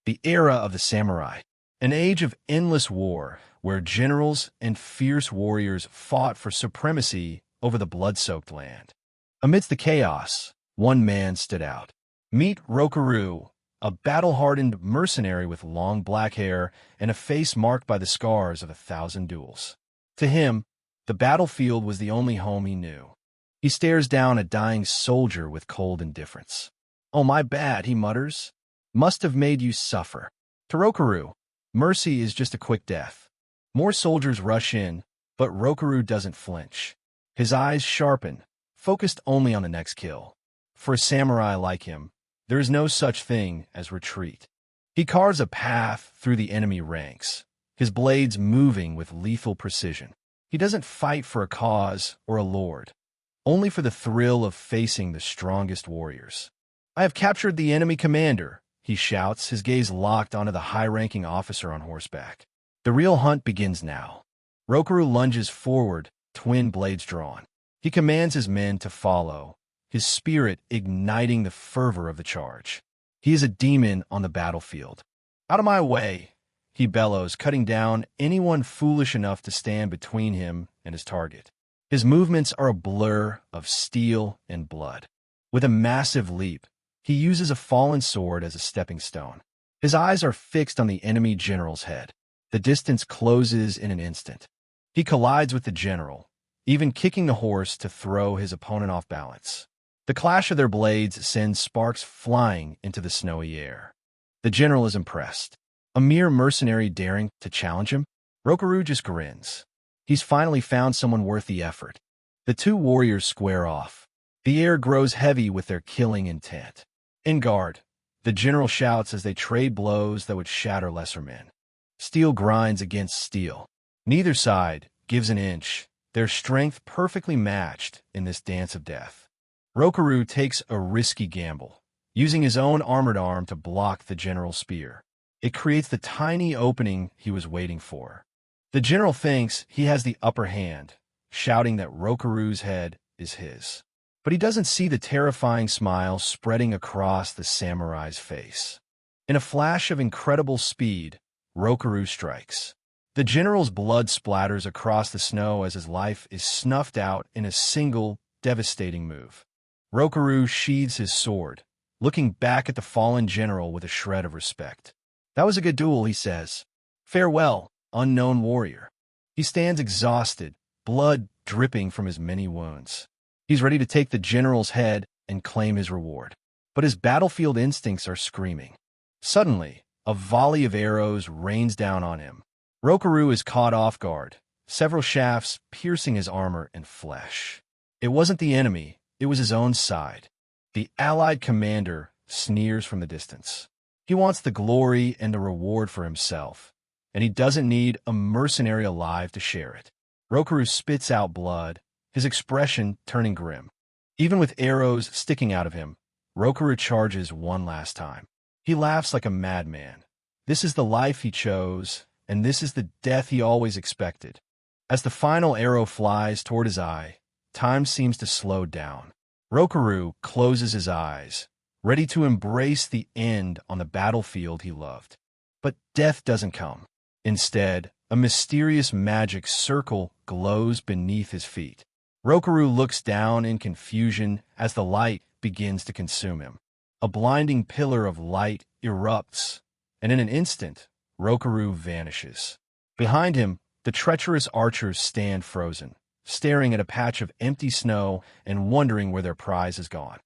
the era of the samurai, an age of endless war where generals and fierce warriors fought for supremacy over the blood-soaked land. Amidst the chaos, one man stood out. Meet Rokaru, a battle-hardened mercenary with long black hair and a face marked by the scars of 1,000 duels. To him, the battlefield was the only home he knew. He stares down a dying soldier with cold indifference. "Oh, my bad," he mutters. "Must have made you suffer." To Rokaru, mercy is just a quick death. More soldiers rush in, but Rokaru doesn't flinch. His eyes sharpen, focused only on the next kill. For a samurai like him, there is no such thing as retreat. He carves a path through the enemy ranks, his blades moving with lethal precision. He doesn't fight for a cause or a lord, only for the thrill of facing the strongest warriors. "I have captured the enemy commander," he shouts, his gaze locked onto the high-ranking officer on horseback. The real hunt begins now. Rokaru lunges forward, twin blades drawn. He commands his men to follow, his spirit igniting the fervor of the charge. He is a demon on the battlefield. "Out of my way," he bellows, cutting down anyone foolish enough to stand between him and his target. His movements are a blur of steel and blood. With a massive leap, he uses a fallen sword as a stepping stone. His eyes are fixed on the enemy general's head. The distance closes in an instant. He collides with the general, even kicking the horse to throw his opponent off balance. The clash of their blades sends sparks flying into the snowy air. The general is impressed. A mere mercenary daring to challenge him? Rokaru just grins. He's finally found someone worth the effort. The two warriors square off. The air grows heavy with their killing intent. "In guard," the general shouts as they trade blows that would shatter lesser men. Steel grinds against steel. Neither side gives an inch, their strength perfectly matched in this dance of death. Rokaru takes a risky gamble, using his own armored arm to block the general's spear. It creates the tiny opening he was waiting for. The general thinks he has the upper hand, shouting that Rokaru's head is his. But he doesn't see the terrifying smile spreading across the samurai's face. In a flash of incredible speed, Rokaru strikes. The general's blood splatters across the snow as his life is snuffed out in a single, devastating move. Rokaru sheathes his sword, looking back at the fallen general with a shred of respect. "That was a good duel," he says. "Farewell, unknown warrior." He stands exhausted, blood dripping from his many wounds. He's ready to take the general's head and claim his reward. But his battlefield instincts are screaming. Suddenly, a volley of arrows rains down on him. Rokaru is caught off guard, several shafts piercing his armor and flesh. It wasn't the enemy, it was his own side. The allied commander sneers from the distance. He wants the glory and the reward for himself, and he doesn't need a mercenary alive to share it. Rokaru spits out blood, his expression turning grim. Even with arrows sticking out of him, Rokaru charges one last time. He laughs like a madman. This is the life he chose, and this is the death he always expected. As the final arrow flies toward his eye, time seems to slow down. Rokaru closes his eyes, ready to embrace the end on the battlefield he loved. But death doesn't come. Instead, a mysterious magic circle glows beneath his feet. Rokaru looks down in confusion as the light begins to consume him. A blinding pillar of light erupts, and in an instant, Rokaru vanishes. Behind him, the treacherous archers stand frozen, staring at a patch of empty snow and wondering where their prize has gone.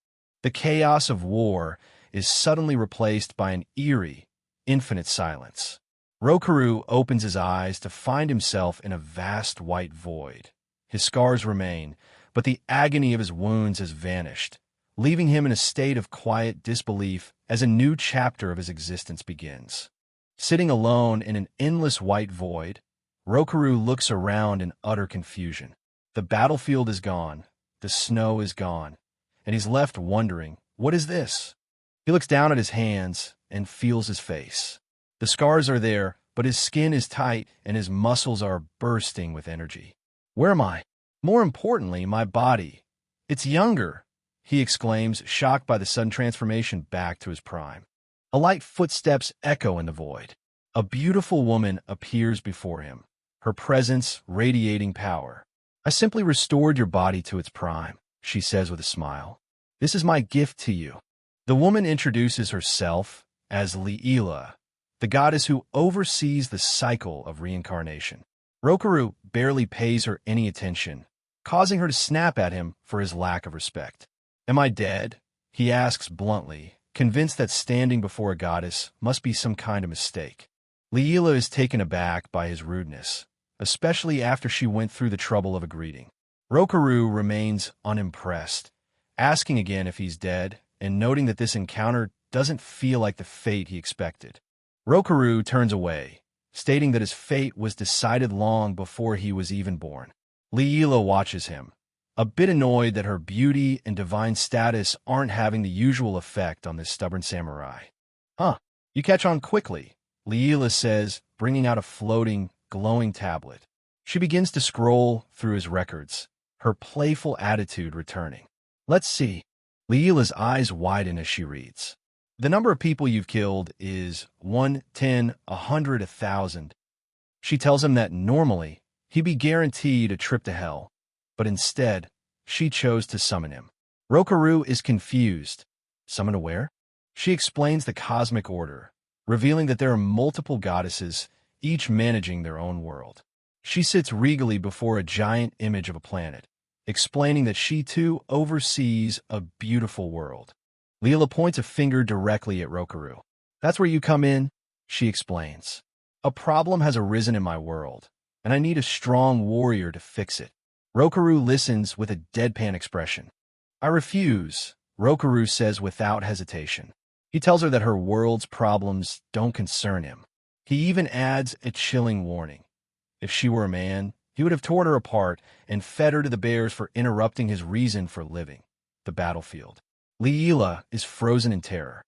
The chaos of war is suddenly replaced by an eerie, infinite silence. Rokaru opens his eyes to find himself in a vast white void. His scars remain, but the agony of his wounds has vanished, leaving him in a state of quiet disbelief as a new chapter of his existence begins. Sitting alone in an endless white void, Rokaru looks around in utter confusion. The battlefield is gone, the snow is gone, and he's left wondering, what is this? He looks down at his hands and feels his face. The scars are there, but his skin is tight and his muscles are bursting with energy. Where am I? More importantly, my body. It's younger, he exclaims, shocked by the sudden transformation back to his prime. A light footsteps echo in the void. A beautiful woman appears before him, her presence radiating power. "I simply restored your body to its prime," she says with a smile. "This is my gift to you." The woman introduces herself as Leela, the goddess who oversees the cycle of reincarnation. Rokaru barely pays her any attention, causing her to snap at him for his lack of respect. "Am I dead?" he asks bluntly, convinced that standing before a goddess must be some kind of mistake. Leela is taken aback by his rudeness, especially after she went through the trouble of a greeting. Rokaru remains unimpressed, asking again if he's dead, and noting that this encounter doesn't feel like the fate he expected. Rokaru turns away, stating that his fate was decided long before he was even born. Leela watches him, a bit annoyed that her beauty and divine status aren't having the usual effect on this stubborn samurai. "Huh, you catch on quickly," Leela says, bringing out a floating, glowing tablet. She begins to scroll through his records, her playful attitude returning. "Let's see." Leela's eyes widen as she reads. "The number of people you've killed is 1, 10, 100, 1,000. She tells him that normally he'd be guaranteed a trip to hell, but instead, she chose to summon him. Rokaru is confused. Summon to where? She explains the cosmic order, revealing that there are multiple goddesses, each managing their own world. She sits regally before a giant image of a planet, explaining that she too oversees a beautiful world. Leela points a finger directly at Rokaru. "That's where you come in," she explains. "A problem has arisen in my world, and I need a strong warrior to fix it." Rokaru listens with a deadpan expression. "I refuse," Rokaru says without hesitation. He tells her that her world's problems don't concern him. He even adds a chilling warning. If she were a man, he would have torn her apart and fed her to the bears for interrupting his reason for living, the battlefield. Leela is frozen in terror.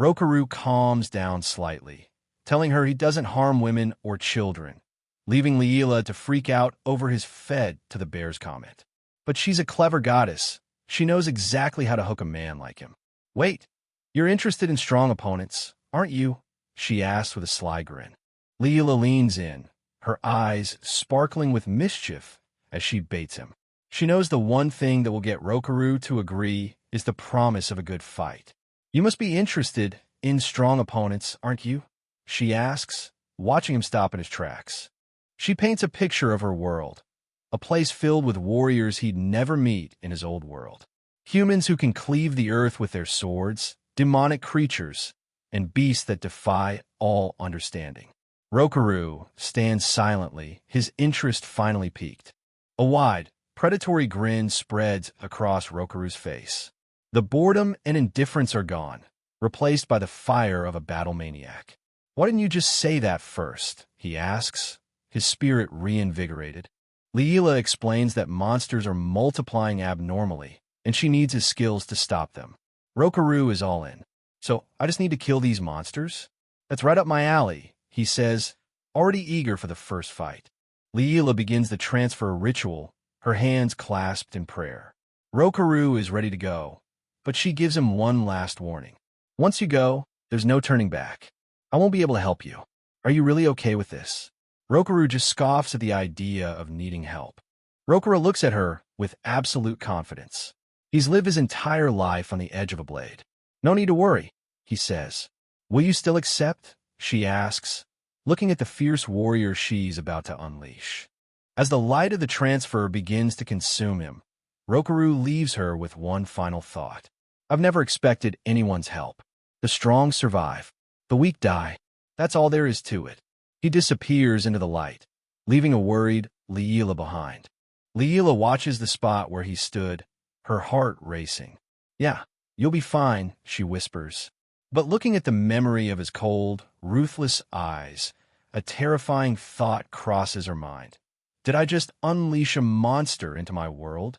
Rokaru calms down slightly, telling her he doesn't harm women or children, leaving Leela to freak out over his fed to the bears comment. But she's a clever goddess. She knows exactly how to hook a man like him. "Wait, you're interested in strong opponents, aren't you?" she asks with a sly grin. Leela leans in, her eyes sparkling with mischief as she baits him. She knows the one thing that will get Rokaru to agree is the promise of a good fight. "You must be interested in strong opponents, aren't you?" she asks, watching him stop in his tracks. She paints a picture of her world, a place filled with warriors he'd never meet in his old world. Humans who can cleave the earth with their swords, demonic creatures, and beasts that defy all understanding. Rokaru stands silently, his interest finally piqued. A wide, predatory grin spreads across Rokaru's face. The boredom and indifference are gone, replaced by the fire of a battle maniac. "Why didn't you just say that first?" he asks, his spirit reinvigorated. Leela explains that monsters are multiplying abnormally, and she needs his skills to stop them. Rokaru is all in. "So I just need to kill these monsters? That's right up my alley," he says, already eager for the first fight. Leela begins the transfer ritual, her hands clasped in prayer. Rokaru is ready to go, but she gives him one last warning. "Once you go, there's no turning back. I won't be able to help you. Are you really okay with this?" Rokaru just scoffs at the idea of needing help. Rokaru looks at her with absolute confidence. He's lived his entire life on the edge of a blade. "No need to worry," he says. "Will you still accept?" she asks, looking at the fierce warrior she's about to unleash. As the light of the transfer begins to consume him, Rokaru leaves her with one final thought. "I've never expected anyone's help. The strong survive. The weak die. That's all there is to it." He disappears into the light, leaving a worried Leela behind. Leela watches the spot where he stood, her heart racing. "Yeah, you'll be fine," she whispers. But looking at the memory of his cold, ruthless eyes, a terrifying thought crosses her mind. Did I just unleash a monster into my world?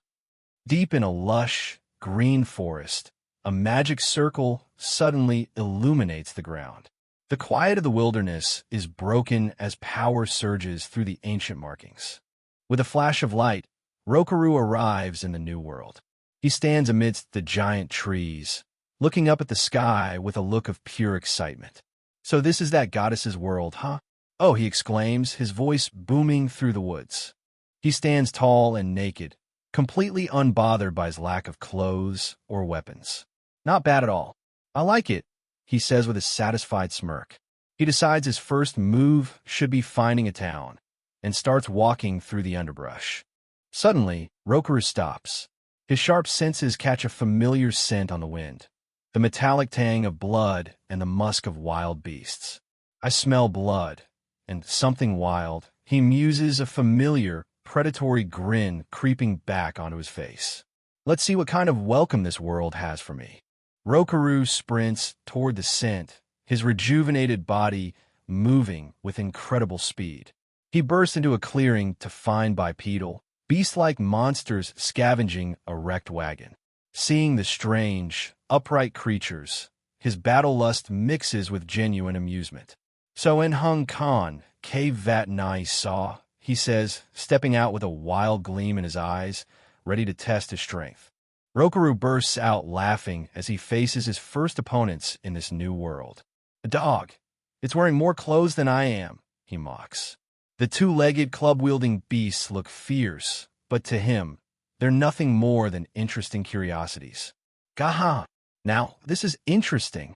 Deep in a lush, green forest, a magic circle suddenly illuminates the ground. The quiet of the wilderness is broken as power surges through the ancient markings. With a flash of light, Rokaru arrives in the new world. He stands amidst the giant trees, looking up at the sky with a look of pure excitement. "So this is that goddess's world, huh?" "Oh," he exclaims, his voice booming through the woods. He stands tall and naked, completely unbothered by his lack of clothes or weapons. "Not bad at all. I like it," he says with a satisfied smirk. He decides his first move should be finding a town, and starts walking through the underbrush. Suddenly, Rokaru stops. His sharp senses catch a familiar scent on the wind, the metallic tang of blood and the musk of wild beasts. "I smell blood, and something wild," he muses, a familiar, predatory grin creeping back onto his face. "Let's see what kind of welcome this world has for me." Rokaru sprints toward the scent, his rejuvenated body moving with incredible speed. He bursts into a clearing to find bipedal, beast-like monsters scavenging a wrecked wagon. Seeing the strange, upright creatures, his battle lust mixes with genuine amusement. "So in Hong Kong, cave vat nai saw," he says, stepping out with a wild gleam in his eyes, ready to test his strength. Rokaru bursts out laughing as he faces his first opponents in this new world. "A dog. It's wearing more clothes than I am," he mocks. The two-legged, club-wielding beasts look fierce, but to him, they're nothing more than interesting curiosities. "Gaha! Now, this is interesting."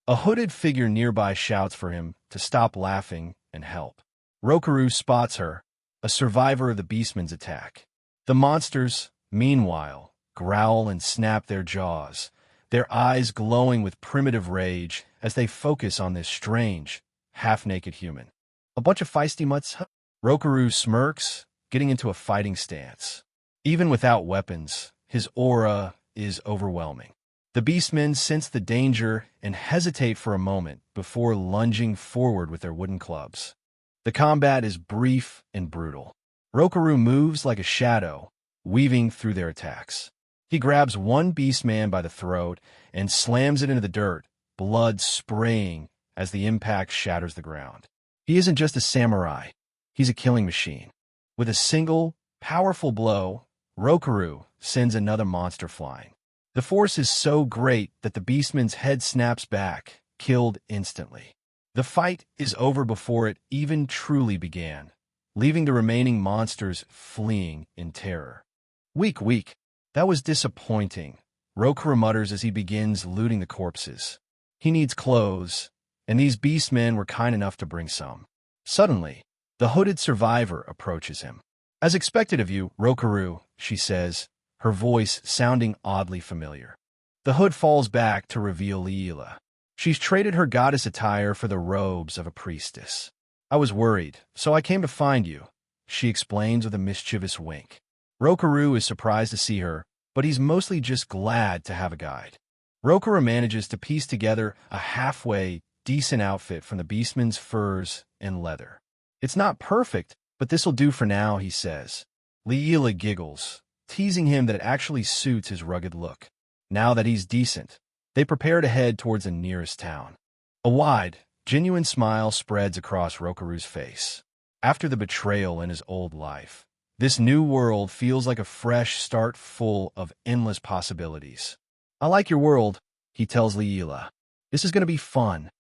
A hooded figure nearby shouts for him to stop laughing and help. Rokaru spots her, a survivor of the beastman's attack. The monsters, meanwhile, growl and snap their jaws, their eyes glowing with primitive rage as they focus on this strange, half-naked human. "A bunch of feisty mutts, huh?" Rokaru smirks, getting into a fighting stance. Even without weapons, his aura is overwhelming. The beastmen sense the danger and hesitate for a moment before lunging forward with their wooden clubs. The combat is brief and brutal. Rokaru moves like a shadow, weaving through their attacks. He grabs one beastman by the throat and slams it into the dirt, blood spraying as the impact shatters the ground. He isn't just a samurai, he's a killing machine. With a single, powerful blow, Rokaru sends another monster flying. The force is so great that the beastman's head snaps back, killed instantly. The fight is over before it even truly began, leaving the remaining monsters fleeing in terror. "Weak, weak. That was disappointing," Rokaru mutters as he begins looting the corpses. He needs clothes, and these beastmen were kind enough to bring some. Suddenly, the hooded survivor approaches him. "As expected of you, Rokaru," she says, her voice sounding oddly familiar. The hood falls back to reveal Leela. She's traded her goddess attire for the robes of a priestess. "I was worried, so I came to find you," she explains with a mischievous wink. Rokaru is surprised to see her, but he's mostly just glad to have a guide. Rokaru manages to piece together a halfway decent outfit from the beastman's furs and leather. "It's not perfect, but this'll do for now," he says. Leela giggles, teasing him that it actually suits his rugged look. Now that he's decent, they prepare to head towards the nearest town. A wide, genuine smile spreads across Rokaru's face. After the betrayal in his old life, this new world feels like a fresh start full of endless possibilities. "I like your world," he tells Leela. "This is going to be fun."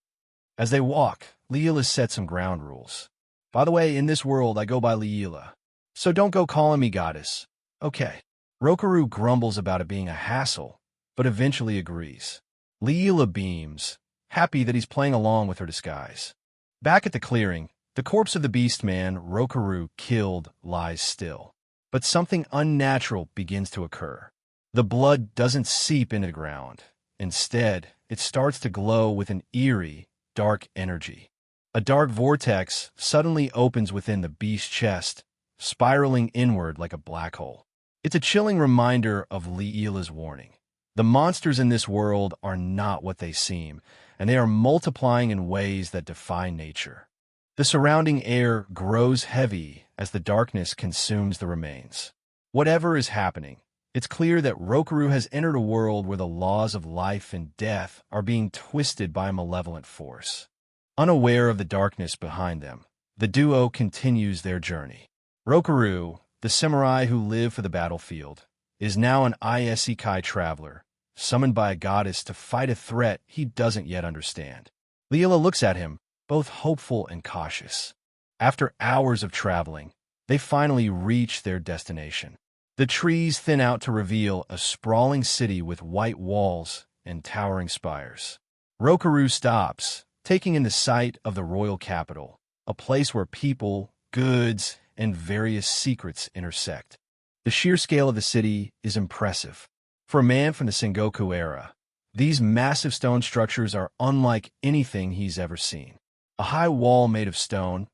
As they walk, Leela sets some ground rules. "By the way, in this world, I go by Leela, so don't go calling me goddess." "Okay." Rokaru grumbles about it being a hassle, but eventually agrees. Leela beams, happy that he's playing along with her disguise. Back at the clearing, the corpse of the beastman Rokaru killed lies still. But something unnatural begins to occur. The blood doesn't seep into the ground. Instead, it starts to glow with an eerie, dark energy. A dark vortex suddenly opens within the beast's chest, spiraling inward like a black hole. It's a chilling reminder of Leela's warning. The monsters in this world are not what they seem, and they are multiplying in ways that defy nature. The surrounding air grows heavy as the darkness consumes the remains. Whatever is happening, it's clear that Rokaru has entered a world where the laws of life and death are being twisted by a malevolent force. Unaware of the darkness behind them, the duo continues their journey. Rokaru, the samurai who lived for the battlefield, is now an isekai traveler, summoned by a goddess to fight a threat he doesn't yet understand. Leela looks at him, both hopeful and cautious. After hours of traveling, they finally reach their destination. The trees thin out to reveal a sprawling city with white walls and towering spires. Rokaru stops, taking in the sight of the royal capital, a place where people, goods, and various secrets intersect. The sheer scale of the city is impressive. For a man from the Sengoku era, these massive stone structures are unlike anything he's ever seen. A high wall made of stone,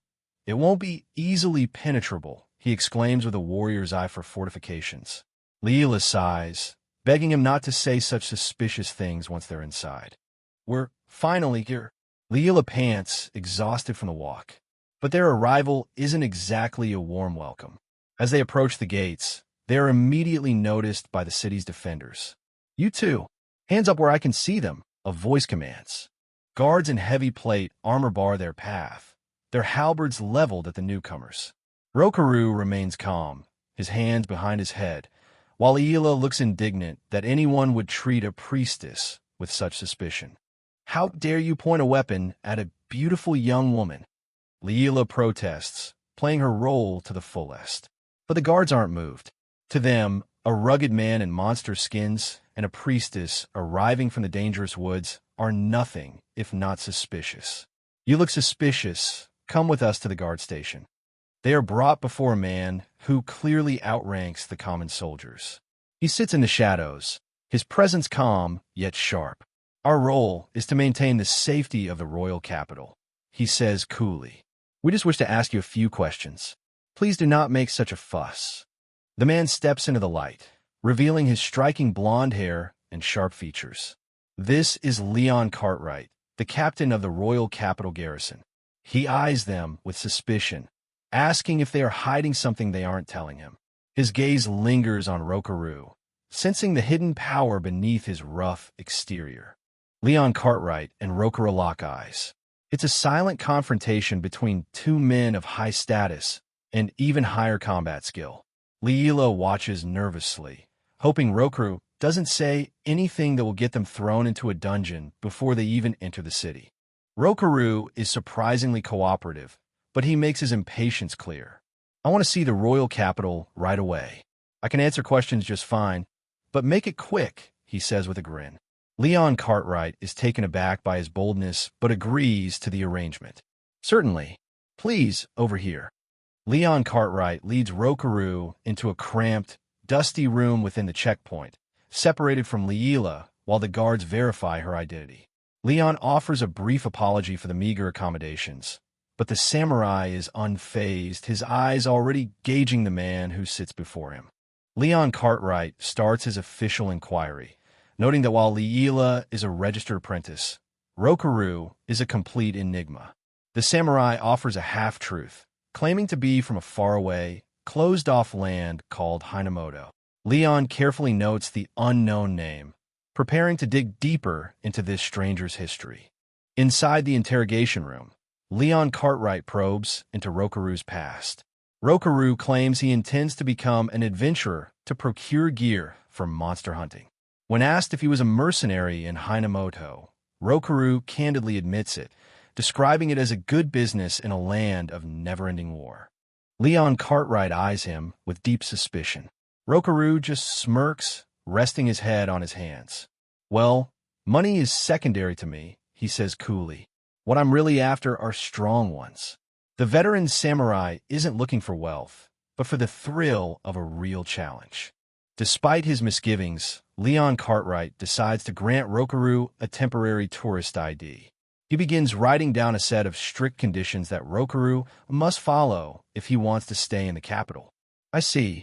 it won't be easily penetrable, he exclaims with a warrior's eye for fortifications. Leela sighs, begging him not to say such suspicious things once they're inside. We're finally here. Leela pants, exhausted from the walk. But their arrival isn't exactly a warm welcome. As they approach the gates, they are immediately noticed by the city's defenders. You two, hands up where I can see them, a voice commands. Guards in heavy plate armor bar their path, their halberds leveled at the newcomers. Rokaru remains calm, his hands behind his head, while Leela looks indignant that anyone would treat a priestess with such suspicion. How dare you point a weapon at a beautiful young woman? Leela protests, playing her role to the fullest. But the guards aren't moved. To them, a rugged man in monster skins and a priestess arriving from the dangerous woods are nothing if not suspicious. You look suspicious. Come with us to the guard station. They are brought before a man who clearly outranks the common soldiers. He sits in the shadows, his presence calm yet sharp. Our role is to maintain the safety of the royal capital, he says coolly. We just wish to ask you a few questions. Please do not make such a fuss. The man steps into the light, revealing his striking blonde hair and sharp features. This is Leon Cartwright, the captain of the royal capital garrison. He eyes them with suspicion, asking if they are hiding something they aren't telling him. His gaze lingers on Rokaru, sensing the hidden power beneath his rough exterior. Leon Cartwright and Rokaru lock eyes. It's a silent confrontation between two men of high status and even higher combat skill. Leela watches nervously, hoping Rokaru doesn't say anything that will get them thrown into a dungeon before they even enter the city. Rokaru is surprisingly cooperative, but he makes his impatience clear. I want to see the royal capital right away. I can answer questions just fine, but make it quick, he says with a grin. Leon Cartwright is taken aback by his boldness, but agrees to the arrangement. Certainly. Please, over here. Leon Cartwright leads Rokaru into a cramped, dusty room within the checkpoint, separated from Leela while the guards verify her identity. Leon offers a brief apology for the meager accommodations, but the samurai is unfazed, his eyes already gauging the man who sits before him. Leon Cartwright starts his official inquiry, noting that while Leela is a registered apprentice, Rokaru is a complete enigma. The samurai offers a half-truth, claiming to be from a faraway, closed-off land called Hinamoto. Leon carefully notes the unknown name, preparing to dig deeper into this stranger's history. Inside the interrogation room, Leon Cartwright probes into Rokaru's past. Rokaru claims he intends to become an adventurer to procure gear for monster hunting. When asked if he was a mercenary in Hinamoto, Rokaru candidly admits it, describing it as a good business in a land of never-ending war. Leon Cartwright eyes him with deep suspicion. Rokaru just smirks, resting his head on his hands. Well, money is secondary to me, he says coolly. What I'm really after are strong ones. The veteran samurai isn't looking for wealth, but for the thrill of a real challenge. Despite his misgivings, Leon Cartwright decides to grant Rokaru a temporary tourist ID. He begins writing down a set of strict conditions that Rokaru must follow if he wants to stay in the capital. I see.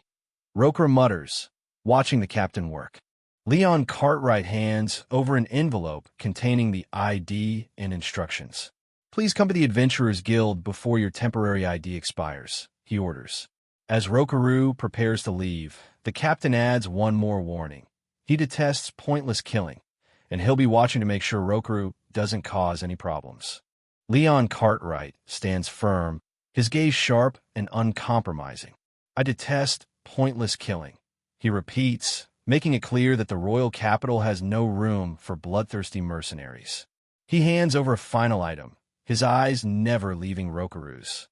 Rokaru mutters, watching the captain work. Leon Cartwright hands over an envelope containing the ID and instructions. Please come to the Adventurers Guild before your temporary ID expires, he orders. As Rokaru prepares to leave, the captain adds one more warning. He detests pointless killing, and he'll be watching to make sure Rokaru doesn't cause any problems. Leon Cartwright stands firm, his gaze sharp and uncompromising. I detest pointless killing, he repeats, making it clear that the royal capital has no room for bloodthirsty mercenaries. He hands over a final item, his eyes never leaving Rokuru's.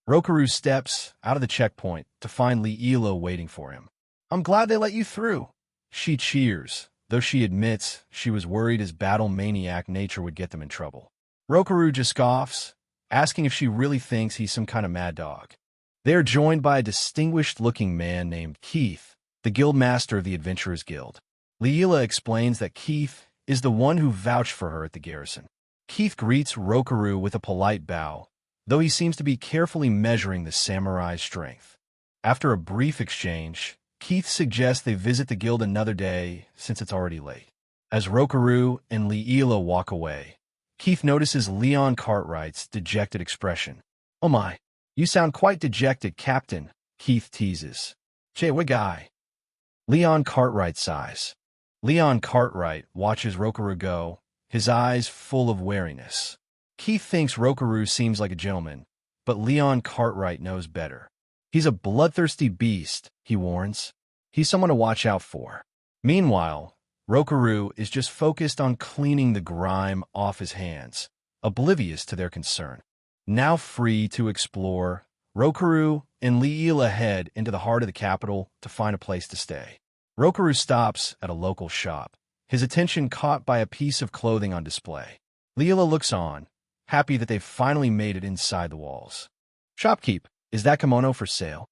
Rokaru steps out of the checkpoint to find Liila waiting for him. "I'm glad they let you through." She cheers, though she admits she was worried his battle maniac nature would get them in trouble. Rokaru just scoffs, asking if she really thinks he's some kind of mad dog. They are joined by a distinguished-looking man named Keith, the guild master of the Adventurers Guild. Liila explains that Keith is the one who vouched for her at the garrison. Keith greets Rokaru with a polite bow, though he seems to be carefully measuring the samurai's strength. After a brief exchange, Keith suggests they visit the guild another day since it's already late. As Rokaru and Liila walk away, Keith notices Leon Cartwright's dejected expression. "Oh my, you sound quite dejected, Captain," Keith teases. "Che, what guy?" Leon Cartwright sighs. Leon Cartwright watches Rokaru go, his eyes full of wariness. Keith thinks Rokaru seems like a gentleman, but Leon Cartwright knows better. "He's a bloodthirsty beast," he warns. "He's someone to watch out for." Meanwhile, Rokaru is just focused on cleaning the grime off his hands, oblivious to their concern. Now free to explore, Rokaru and Liila head into the heart of the capital to find a place to stay. Rokaru stops at a local shop, his attention caught by a piece of clothing on display. Liila looks on, happy that they've finally made it inside the walls. "Shopkeep, is that kimono for sale?"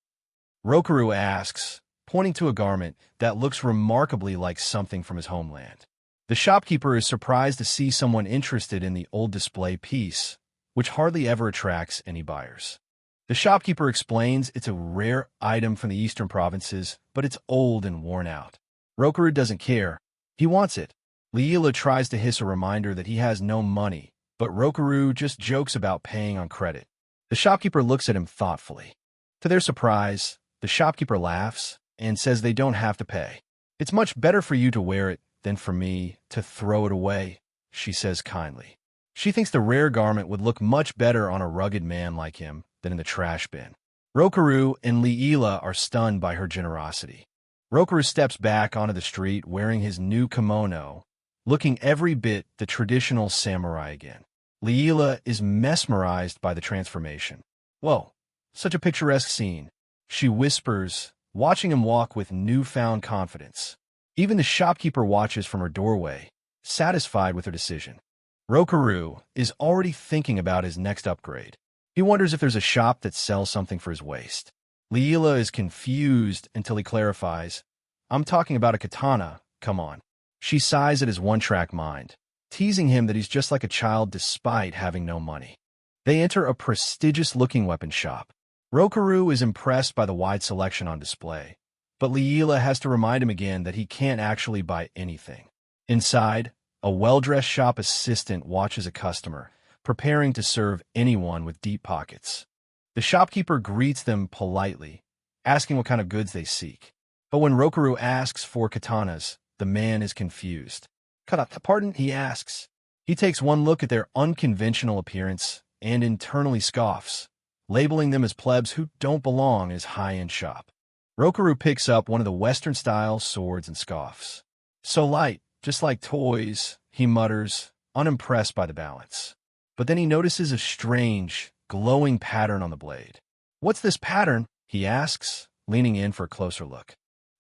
Rokaru asks, pointing to a garment that looks remarkably like something from his homeland. The shopkeeper is surprised to see someone interested in the old display piece, which hardly ever attracts any buyers. The shopkeeper explains it's a rare item from the eastern provinces, but it's old and worn out. Rokaru doesn't care. He wants it. Liila tries to hiss a reminder that he has no money, but Rokaru just jokes about paying on credit. The shopkeeper looks at him thoughtfully. To their surprise, the shopkeeper laughs and says they don't have to pay. "It's much better for you to wear it than for me to throw it away," she says kindly. She thinks the rare garment would look much better on a rugged man like him than in the trash bin. Rokaru and Liila are stunned by her generosity. Rokaru steps back onto the street wearing his new kimono, looking every bit the traditional samurai again. Liila is mesmerized by the transformation. "Whoa, such a picturesque scene," she whispers, watching him walk with newfound confidence. Even the shopkeeper watches from her doorway, satisfied with her decision. Rokaru is already thinking about his next upgrade. He wonders if there's a shop that sells something for his waist. Liila is confused until he clarifies, "I'm talking about a katana, come on." She sighs at his one-track mind, teasing him that he's just like a child despite having no money. They enter a prestigious-looking weapon shop. Rokaru is impressed by the wide selection on display, but Liila has to remind him again that he can't actually buy anything. Inside, a well-dressed shop assistant watches a customer, preparing to serve anyone with deep pockets. The shopkeeper greets them politely, asking what kind of goods they seek. But when Rokaru asks for katanas, the man is confused. "Pardon?" he asks. He takes one look at their unconventional appearance and internally scoffs, labeling them as plebs who don't belong in his high-end shop. Rokaru picks up one of the Western-style swords and scoffs. "So light, just like toys," he mutters, unimpressed by the balance. But then he notices a strange, glowing pattern on the blade. "What's this pattern?" he asks, leaning in for a closer look.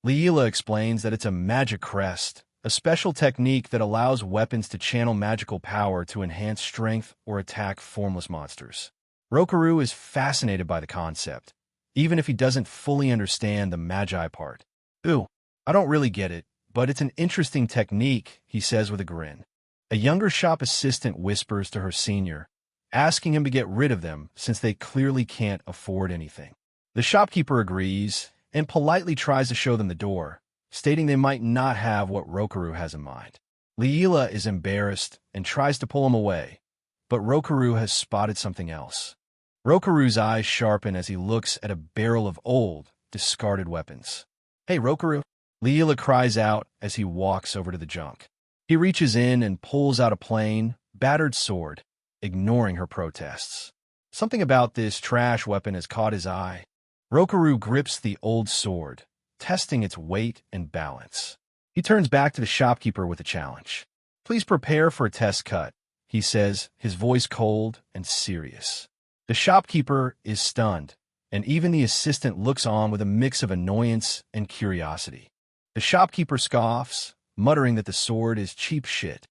Liila explains that it's a magic crest, a special technique that allows weapons to channel magical power to enhance strength or attack formless monsters. Rokaru is fascinated by the concept, even if he doesn't fully understand the magi part. "Ooh, I don't really get it, but it's an interesting technique," he says with a grin. A younger shop assistant whispers to her senior, asking him to get rid of them since they clearly can't afford anything. The shopkeeper agrees and politely tries to show them the door, stating they might not have what Rokaru has in mind. Liila is embarrassed and tries to pull him away, but Rokaru has spotted something else. Rokaru's eyes sharpen as he looks at a barrel of old, discarded weapons. "Hey, Rokaru!" Liila cries out as he walks over to the junk. He reaches in and pulls out a plain, battered sword, ignoring her protests. Something about this trash weapon has caught his eye. Rokaru grips the old sword, testing its weight and balance. He turns back to the shopkeeper with a challenge. "Please prepare for a test cut," he says, his voice cold and serious. The shopkeeper is stunned, and even the assistant looks on with a mix of annoyance and curiosity. The shopkeeper scoffs, muttering that the sword is cheap shit.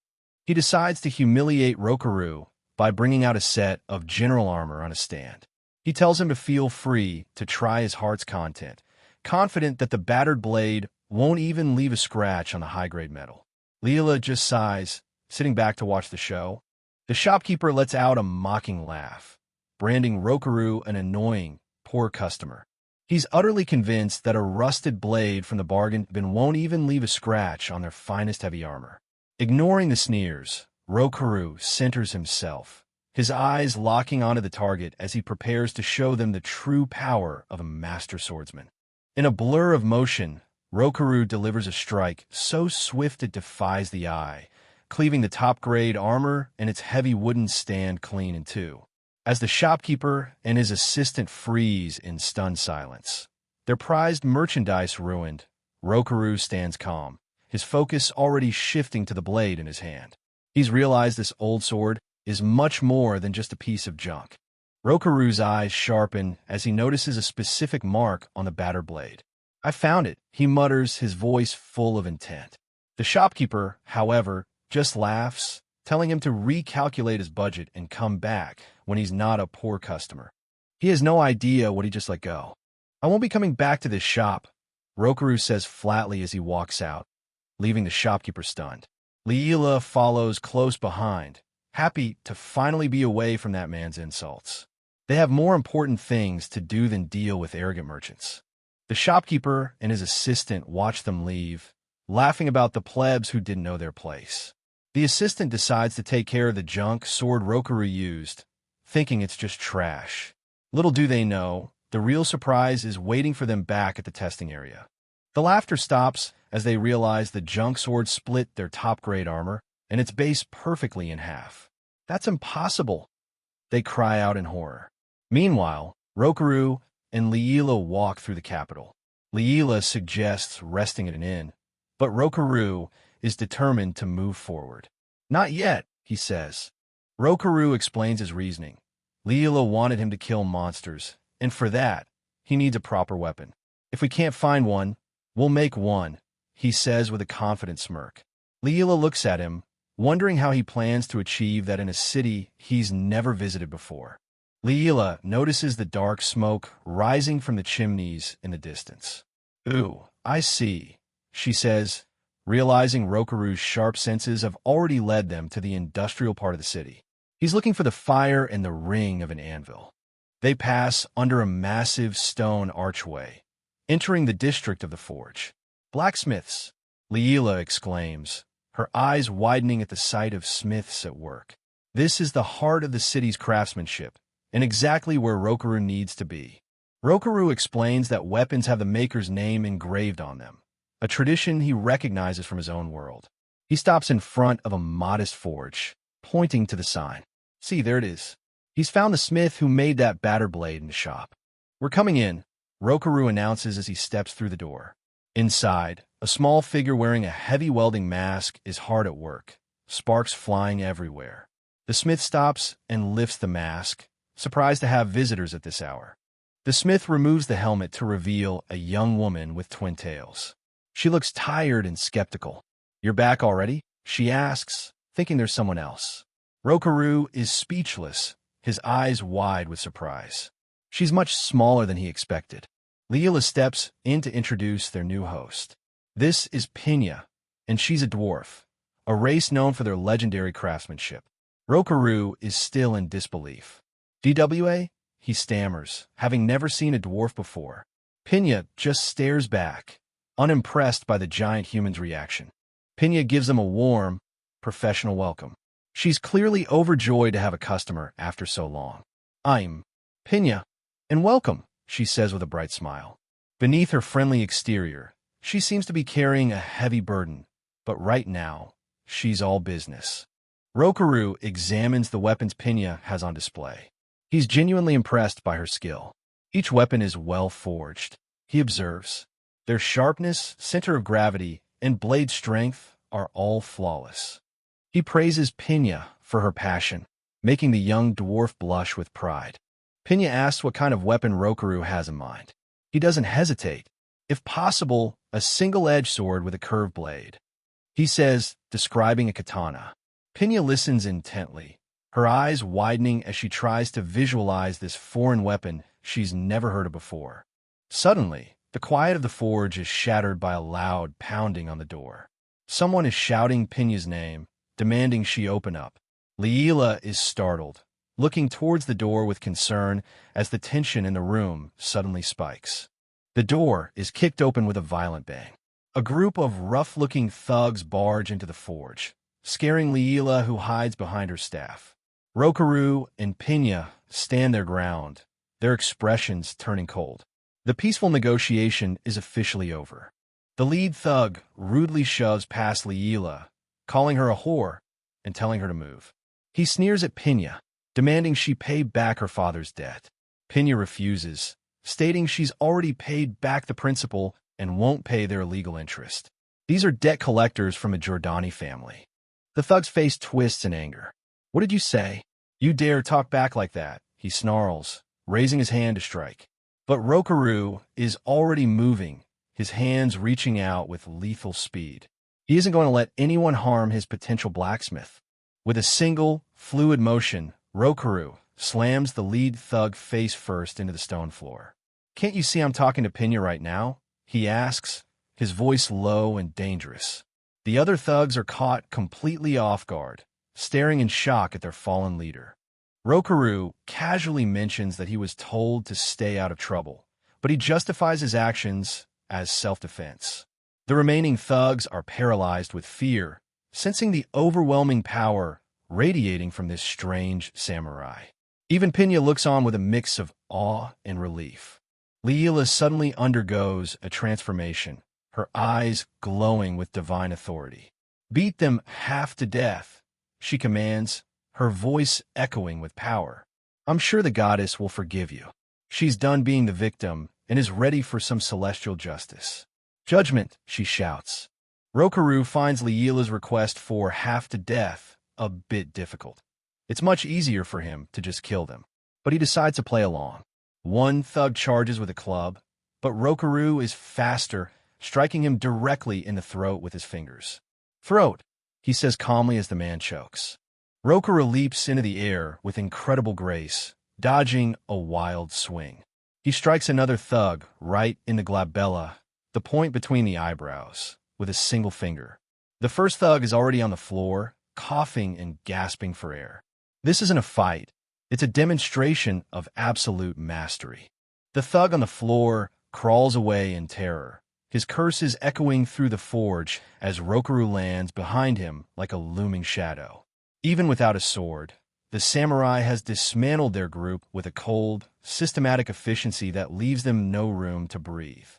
He decides to humiliate Rokaru by bringing out a set of general armor on a stand. He tells him to feel free to try his heart's content, confident that the battered blade won't even leave a scratch on the high-grade metal. Leela just sighs, sitting back to watch the show. The shopkeeper lets out a mocking laugh, branding Rokaru an annoying, poor customer. He's utterly convinced that a rusted blade from the bargain bin won't even leave a scratch on their finest heavy armor. Ignoring the sneers, Rokaru centers himself, his eyes locking onto the target as he prepares to show them the true power of a master swordsman. In a blur of motion, Rokaru delivers a strike so swift it defies the eye, cleaving the top-grade armor and its heavy wooden stand clean in two. As the shopkeeper and his assistant freeze in stunned silence, their prized merchandise ruined, Rokaru stands calm, his focus already shifting to the blade in his hand. He's realized this old sword is much more than just a piece of junk. Rokaru's eyes sharpen as he notices a specific mark on the battered blade. "I found it," he mutters, his voice full of intent. The shopkeeper, however, just laughs, telling him to recalculate his budget and come back when he's not a poor customer. He has no idea what he just let go. "I won't be coming back to this shop," Rokaru says flatly as he walks out, leaving the shopkeeper stunned. Leela follows close behind, happy to finally be away from that man's insults. They have more important things to do than deal with arrogant merchants. The shopkeeper and his assistant watch them leave, laughing about the plebs who didn't know their place. The assistant decides to take care of the junk sword Rokaru used, thinking it's just trash. Little do they know, the real surprise is waiting for them back at the testing area. The laughter stops as they realize the junk sword split their top-grade armor and its base perfectly in half. "That's impossible," they cry out in horror. Meanwhile, Rokaru and Leela walk through the capital. Leela suggests resting at an inn, but Rokaru is determined to move forward. "Not yet," he says. Rokaru explains his reasoning. Leela wanted him to kill monsters, and for that, he needs a proper weapon. "If we can't find one, we'll make one," he says with a confident smirk. Leela looks at him, wondering how he plans to achieve that in a city he's never visited before. Leela notices the dark smoke rising from the chimneys in the distance. "Ooh, I see," she says, realizing Rokaru's sharp senses have already led them to the industrial part of the city. He's looking for the fire and the ring of an anvil. They pass under a massive stone archway, entering the district of the forge. "Blacksmiths," Leela exclaims, her eyes widening at the sight of smiths at work. This is the heart of the city's craftsmanship, and exactly where Rokaru needs to be. Rokaru explains that weapons have the maker's name engraved on them, a tradition he recognizes from his own world. He stops in front of a modest forge, pointing to the sign. "See, there it is. He's found the smith who made that battered blade in the shop." "We're coming in," Rokaru announces as he steps through the door. Inside, a small figure wearing a heavy welding mask is hard at work, sparks flying everywhere. The smith stops and lifts the mask, surprised to have visitors at this hour. The smith removes the helmet to reveal a young woman with twin tails. She looks tired and skeptical. "You're back already?" she asks, thinking there's someone else. Rokaru is speechless, his eyes wide with surprise. She's much smaller than he expected. Leela steps in to introduce their new host. This is Pinya, and she's a dwarf, a race known for their legendary craftsmanship. Rokaru is still in disbelief. "DWA?" he stammers, having never seen a dwarf before. Pinya just stares back, unimpressed by the giant human's reaction. Pinya gives him a warm, professional welcome. She's clearly overjoyed to have a customer after so long. "I'm Pinya, and welcome," she says with a bright smile. Beneath her friendly exterior, she seems to be carrying a heavy burden, but right now, she's all business. Rokaru examines the weapons Pinya has on display. He's genuinely impressed by her skill. Each weapon is well forged, he observes. Their sharpness, center of gravity, and blade strength are all flawless. He praises Pinya for her passion, making the young dwarf blush with pride. Pinya asks what kind of weapon Rokaru has in mind. He doesn't hesitate. If possible, a single-edged sword with a curved blade. He says, describing a katana. Pinya listens intently, her eyes widening as she tries to visualize this foreign weapon she's never heard of before. Suddenly, the quiet of the forge is shattered by a loud pounding on the door. Someone is shouting Pinya's name, demanding she open up. Leela is startled, looking towards the door with concern as the tension in the room suddenly spikes. The door is kicked open with a violent bang. A group of rough-looking thugs barge into the forge, scaring Leela, who hides behind her staff. Rokaru and Pinya stand their ground, their expressions turning cold. The peaceful negotiation is officially over. The lead thug rudely shoves past Leela, calling her a whore and telling her to move. He sneers at Pinya, demanding she pay back her father's debt. Pinya refuses, stating she's already paid back the principal and won't pay their legal interest. These are debt collectors from a Giordani family. The thug's face twists in anger. What did you say? You dare talk back like that, he snarls, raising his hand to strike. But Rokaru is already moving, his hands reaching out with lethal speed. He isn't going to let anyone harm his potential blacksmith. With a single, fluid motion, Rokaru slams the lead thug face first into the stone floor. Can't you see I'm talking to Pinya right now? He asks, his voice low and dangerous. The other thugs are caught completely off guard, staring in shock at their fallen leader. Rokaru casually mentions that he was told to stay out of trouble, but he justifies his actions as self-defense. The remaining thugs are paralyzed with fear, sensing the overwhelming power radiating from this strange samurai. Even Pinya looks on with a mix of awe and relief. Leela suddenly undergoes a transformation, her eyes glowing with divine authority. Beat them half to death, she commands, her voice echoing with power. I'm sure the goddess will forgive you. She's done being the victim and is ready for some celestial justice. Judgment, she shouts. Rokaru finds Leela's request for half to death a bit difficult. It's much easier for him to just kill them, but he decides to play along. One thug charges with a club, but Rokaru is faster, striking him directly in the throat with his fingers. Throat, he says calmly as the man chokes. Rokaru leaps into the air with incredible grace, dodging a wild swing. He strikes another thug right in the glabella, the point between the eyebrows, with a single finger. The first thug is already on the floor, coughing and gasping for air. This isn't a fight. It's a demonstration of absolute mastery. The thug on the floor crawls away in terror, his curses echoing through the forge as Rokaru lands behind him like a looming shadow. Even without a sword, the samurai has dismantled their group with a cold, systematic efficiency that leaves them no room to breathe.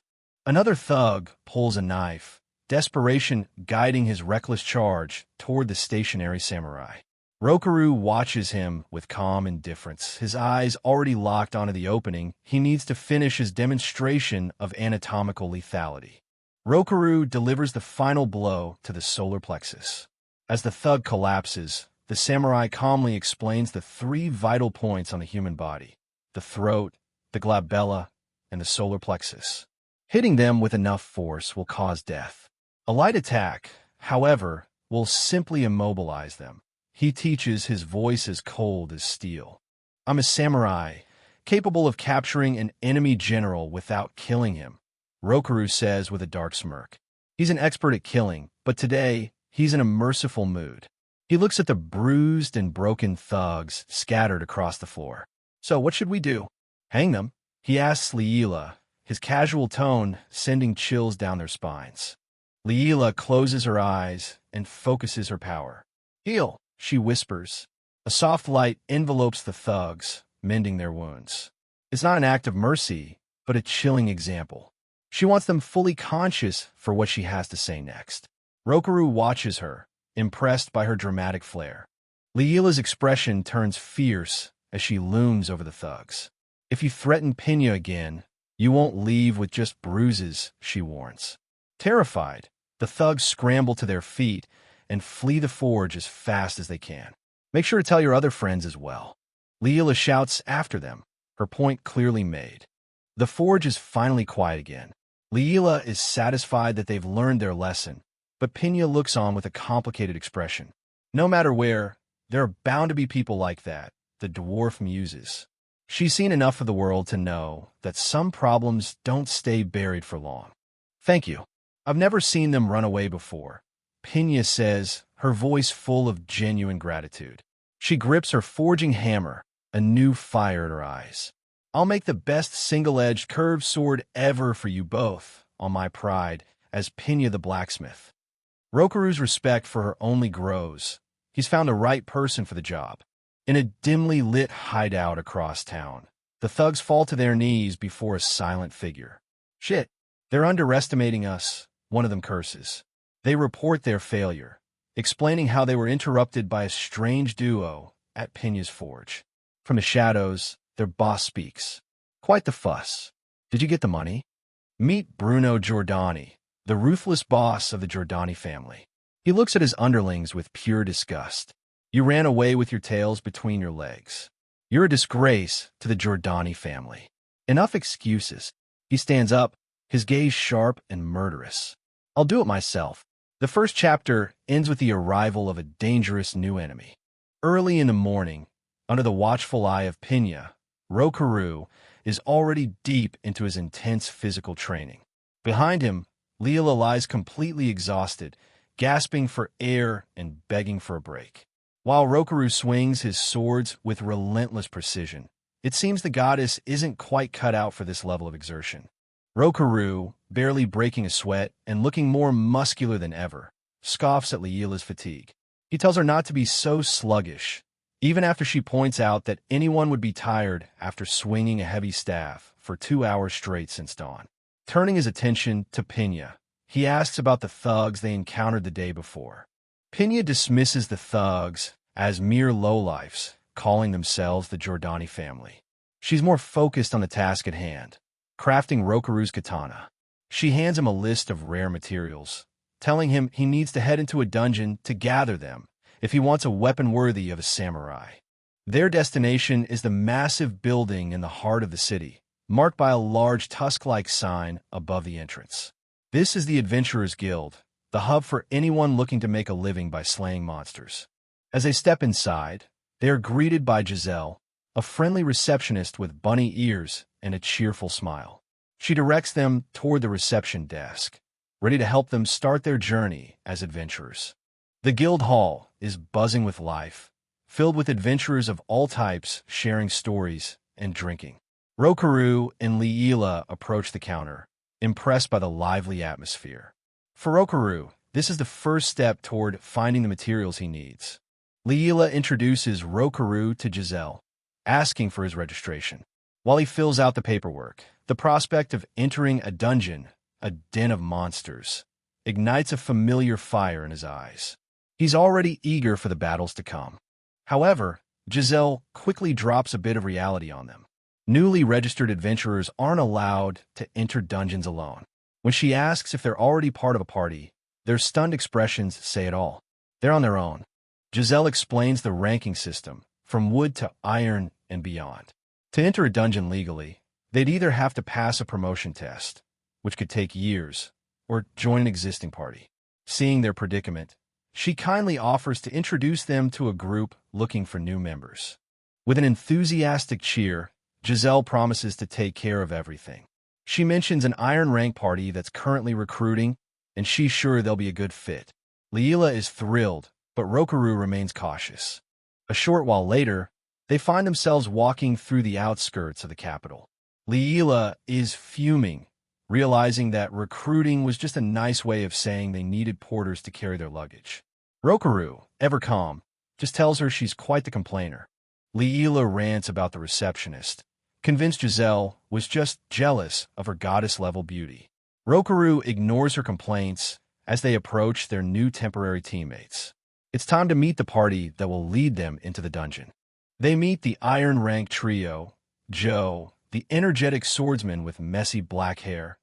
Another thug pulls a knife, desperation guiding his reckless charge toward the stationary samurai. Rokaru watches him with calm indifference, his eyes already locked onto the opening he needs to finish his demonstration of anatomical lethality. Rokaru delivers the final blow to the solar plexus. As the thug collapses, the samurai calmly explains the three vital points on the human body: the throat, the glabella, and the solar plexus. Hitting them with enough force will cause death. A light attack, however, will simply immobilize them. He teaches, his voice as cold as steel. I'm a samurai, capable of capturing an enemy general without killing him, Rokaru says with a dark smirk. He's an expert at killing, but today, he's in a merciful mood. He looks at the bruised and broken thugs scattered across the floor. So what should we do? Hang them? He asks Leela, his casual tone sending chills down their spines. Leela closes her eyes and focuses her power. Heal, she whispers. A soft light envelopes the thugs, mending their wounds. It's not an act of mercy, but a chilling example. She wants them fully conscious for what she has to say next. Rokaru watches her, impressed by her dramatic flair. Leela's expression turns fierce as she looms over the thugs. If you threaten Pinya again, you won't leave with just bruises, she warns. Terrified, The thugs scramble to their feet and flee the forge as fast as they can. Make sure to tell your other friends as well. Leela shouts after them, her point clearly made. The forge is finally quiet again. Leela is satisfied that they've learned their lesson, but Pina looks on with a complicated expression. No matter where, there are bound to be people like that, the dwarf muses. She's seen enough of the world to know that some problems don't stay buried for long. Thank you. I've never seen them run away before, Pina says, her voice full of genuine gratitude. She grips her forging hammer, a new fire in her eyes. I'll make the best single-edged curved sword ever for you both, on my pride, as Pina the blacksmith. Rokuru's respect for her only grows. He's found the right person for the job. In a dimly lit hideout across town, the thugs fall to their knees before a silent figure. Shit, they're underestimating us, one of them curses. They report their failure, explaining how they were interrupted by a strange duo at Pina's forge. From the shadows, their boss speaks. Quite the fuss. Did you get the money? Meet Bruno Giordani, the ruthless boss of the Giordani family. He looks at his underlings with pure disgust. You ran away with your tails between your legs. You're a disgrace to the Giordani family. Enough excuses. He stands up, his gaze sharp and murderous. I'll do it myself. The first chapter ends with the arrival of a dangerous new enemy. Early in the morning, under the watchful eye of Pina, Rokuru is already deep into his intense physical training. Behind him, Leela lies completely exhausted, gasping for air and begging for a break. While Rokuru swings his swords with relentless precision, it seems the goddess isn't quite cut out for this level of exertion. Rokuru, barely breaking a sweat and looking more muscular than ever, scoffs at Leela's fatigue. He tells her not to be so sluggish, even after she points out that anyone would be tired after swinging a heavy staff for 2 hours straight since dawn. Turning his attention to Pina, he asks about the thugs they encountered the day before. Pina dismisses the thugs as mere lowlifes, calling themselves the Giordani family. She's more focused on the task at hand, crafting Rokuru's katana. She hands him a list of rare materials, telling him he needs to head into a dungeon to gather them if he wants a weapon worthy of a samurai. Their destination is the massive building in the heart of the city, marked by a large tusk-like sign above the entrance. This is the Adventurers Guild, the hub for anyone looking to make a living by slaying monsters. As they step inside, they are greeted by Giselle, a friendly receptionist with bunny ears and a cheerful smile. She directs them toward the reception desk, ready to help them start their journey as adventurers. The guild hall is buzzing with life, filled with adventurers of all types sharing stories and drinking. Rokuru and Leela approach the counter, impressed by the lively atmosphere. For Rokuru, this is the first step toward finding the materials he needs. Leela introduces Rokuru to Giselle, asking for his registration. While he fills out the paperwork, the prospect of entering a dungeon, a den of monsters, ignites a familiar fire in his eyes. He's already eager for the battles to come. However, Giselle quickly drops a bit of reality on them. Newly registered adventurers aren't allowed to enter dungeons alone. When she asks if they're already part of a party, their stunned expressions say it all. They're on their own. Giselle explains the ranking system, from wood to iron and beyond. To enter a dungeon legally, they'd either have to pass a promotion test, which could take years, or join an existing party. Seeing their predicament, she kindly offers to introduce them to a group looking for new members. With an enthusiastic cheer, Giselle promises to take care of everything. She mentions an iron rank party that's currently recruiting, and she's sure they'll be a good fit. Leela is thrilled, but Rokuru remains cautious. A short while later, they find themselves walking through the outskirts of the capital. Leela is fuming, realizing that recruiting was just a nice way of saying they needed porters to carry their luggage. Rokuru, ever calm, just tells her she's quite the complainer. Leela rants about the receptionist, convinced Giselle was just jealous of her goddess-level beauty. Rokuru ignores her complaints as they approach their new temporary teammates. It's time to meet the party that will lead them into the dungeon. They meet the Iron Rank trio, Joe, the energetic swordsman with messy black hair,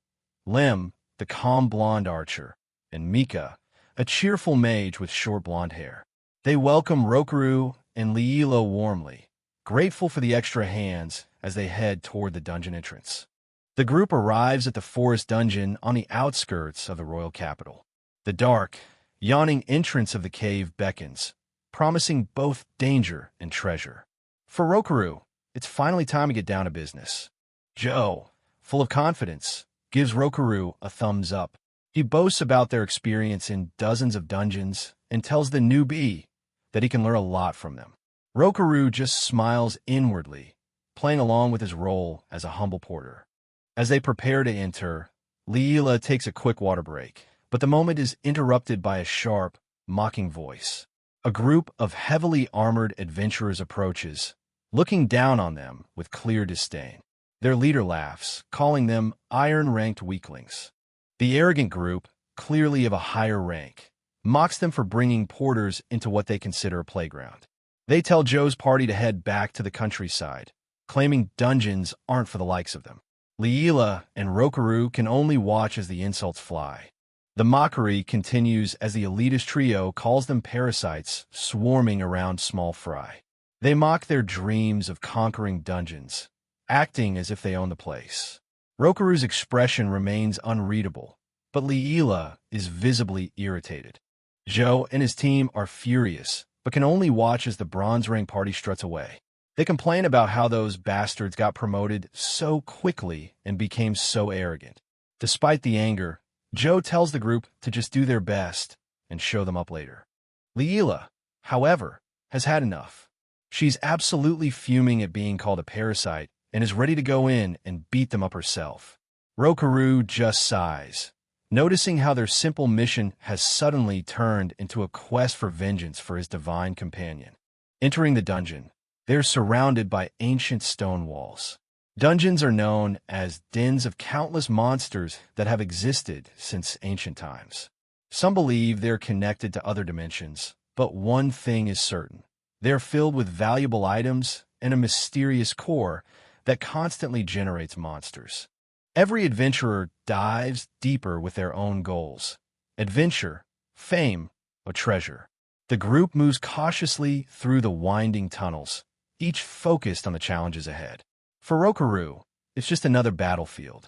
Lem, the calm blonde archer, and Mika, a cheerful mage with short blonde hair. They welcome Rokaru and Leela warmly, grateful for the extra hands as they head toward the dungeon entrance. The group arrives at the forest dungeon on the outskirts of the royal capital. The dark, yawning entrance of the cave beckons, promising both danger and treasure. For Rokaru, it's finally time to get down to business. Joe, full of confidence, gives Rokaru a thumbs up. He boasts about their experience in dozens of dungeons and tells the newbie that he can learn a lot from them. Rokaru just smiles inwardly, playing along with his role as a humble porter. As they prepare to enter, Leela takes a quick water break, but the moment is interrupted by a sharp, mocking voice. A group of heavily armored adventurers approaches, looking down on them with clear disdain. Their leader laughs, calling them iron-ranked weaklings. The arrogant group, clearly of a higher rank, mocks them for bringing porters into what they consider a playground. They tell Joe's party to head back to the countryside, claiming dungeons aren't for the likes of them. Leela and Rokaru can only watch as the insults fly. The mockery continues as the elitist trio calls them parasites swarming around small fry. They mock their dreams of conquering dungeons, acting as if they own the place. Rokaru's expression remains unreadable, but Leela is visibly irritated. Joe and his team are furious, but can only watch as the bronze rank party struts away. They complain about how those bastards got promoted so quickly and became so arrogant. Despite the anger, Joe tells the group to just do their best and show them up later. Leela, however, has had enough. She's absolutely fuming at being called a parasite and is ready to go in and beat them up herself. Rokaru just sighs, noticing how their simple mission has suddenly turned into a quest for vengeance for his divine companion. Entering the dungeon, they're surrounded by ancient stone walls. Dungeons are known as dens of countless monsters that have existed since ancient times. Some believe they're connected to other dimensions, but one thing is certain. They're filled with valuable items and a mysterious core that constantly generates monsters. Every adventurer dives deeper with their own goals: adventure, fame, or treasure. The group moves cautiously through the winding tunnels, each focused on the challenges ahead. For Rokaru, it's just another battlefield.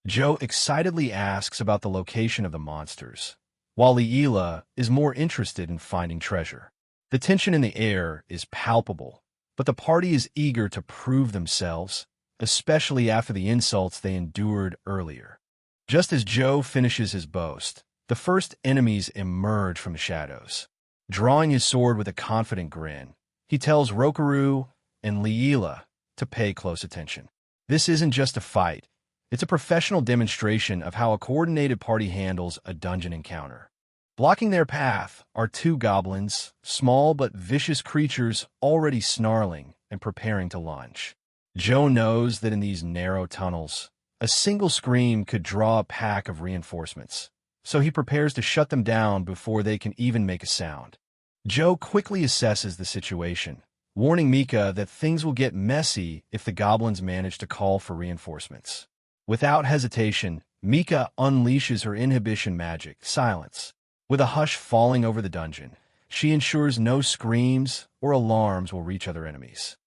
Joe excitedly asks about the location of the monsters, while Leela is more interested in finding treasure. The tension in the air is palpable, but the party is eager to prove themselves, especially after the insults they endured earlier. Just as Joe finishes his boast, the first enemies emerge from the shadows. Drawing his sword with a confident grin, he tells Rokaru and Leela to pay close attention. This isn't just a fight, it's a professional demonstration of how a coordinated party handles a dungeon encounter. Blocking their path are two goblins, small but vicious creatures already snarling and preparing to lunge. Joe knows that in these narrow tunnels, a single scream could draw a pack of reinforcements, so he prepares to shut them down before they can even make a sound. Joe quickly assesses the situation, warning Mika that things will get messy if the goblins manage to call for reinforcements. Without hesitation, Mika unleashes her inhibition magic, Silence. With a hush falling over the dungeon, she ensures no screams or alarms will reach other enemies.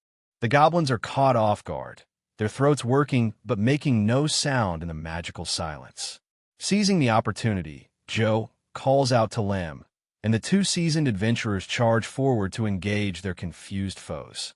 The goblins are caught off guard, their throats working but making no sound in the magical silence. Seizing the opportunity, Joe calls out to Lem, and the two seasoned adventurers charge forward to engage their confused foes.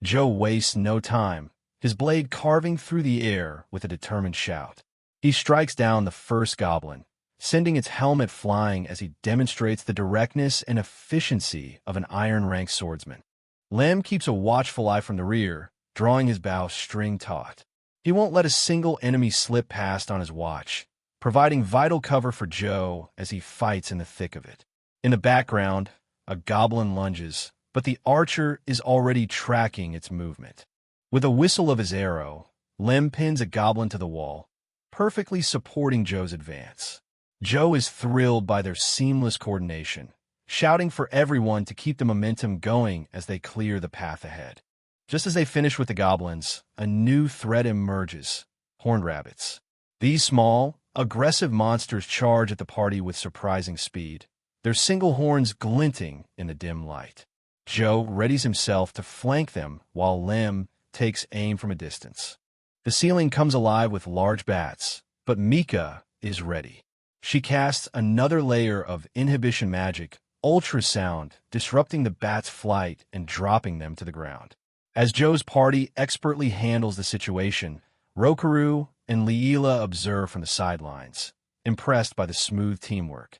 Joe wastes no time, his blade carving through the air with a determined shout. He strikes down the first goblin, sending its helmet flying as he demonstrates the directness and efficiency of an iron-ranked swordsman. Lem keeps a watchful eye from the rear, drawing his bow string-taut. He won't let a single enemy slip past on his watch, providing vital cover for Joe as he fights in the thick of it. In the background, a goblin lunges, but the archer is already tracking its movement. With a whistle of his arrow, Lem pins a goblin to the wall, perfectly supporting Joe's advance. Joe is thrilled by their seamless coordination, shouting for everyone to keep the momentum going as they clear the path ahead. Just as they finish with the goblins, a new threat emerges: horned rabbits. These small, aggressive monsters charge at the party with surprising speed, their single horns glinting in the dim light. Joe readies himself to flank them while Lim takes aim from a distance. The ceiling comes alive with large bats, but Mika is ready. She casts another layer of inhibition magic, ultrasound, disrupting the bats' flight and dropping them to the ground. As Joe's party expertly handles the situation, Rokaru and Leela observe from the sidelines, impressed by the smooth teamwork.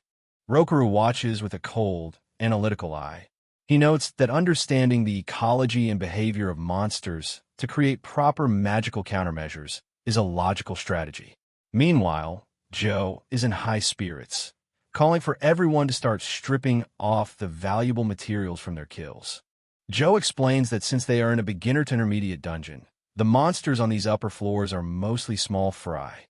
Rokaru watches with a cold, analytical eye. He notes that understanding the ecology and behavior of monsters to create proper magical countermeasures is a logical strategy. Meanwhile, Joe is in high spirits, calling for everyone to start stripping off the valuable materials from their kills. Joe explains that since they are in a beginner to intermediate dungeon, the monsters on these upper floors are mostly small fry.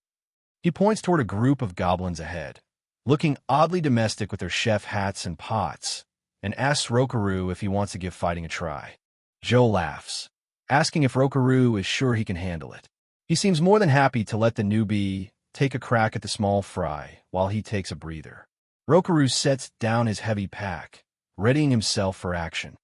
He points toward a group of goblins ahead, looking oddly domestic with their chef hats and pots, and asks Rokaru if he wants to give fighting a try. Joe laughs, asking if Rokaru is sure he can handle it. He seems more than happy to let the newbie take a crack at the small fry while he takes a breather. Rokaru sets down his heavy pack, readying himself for action.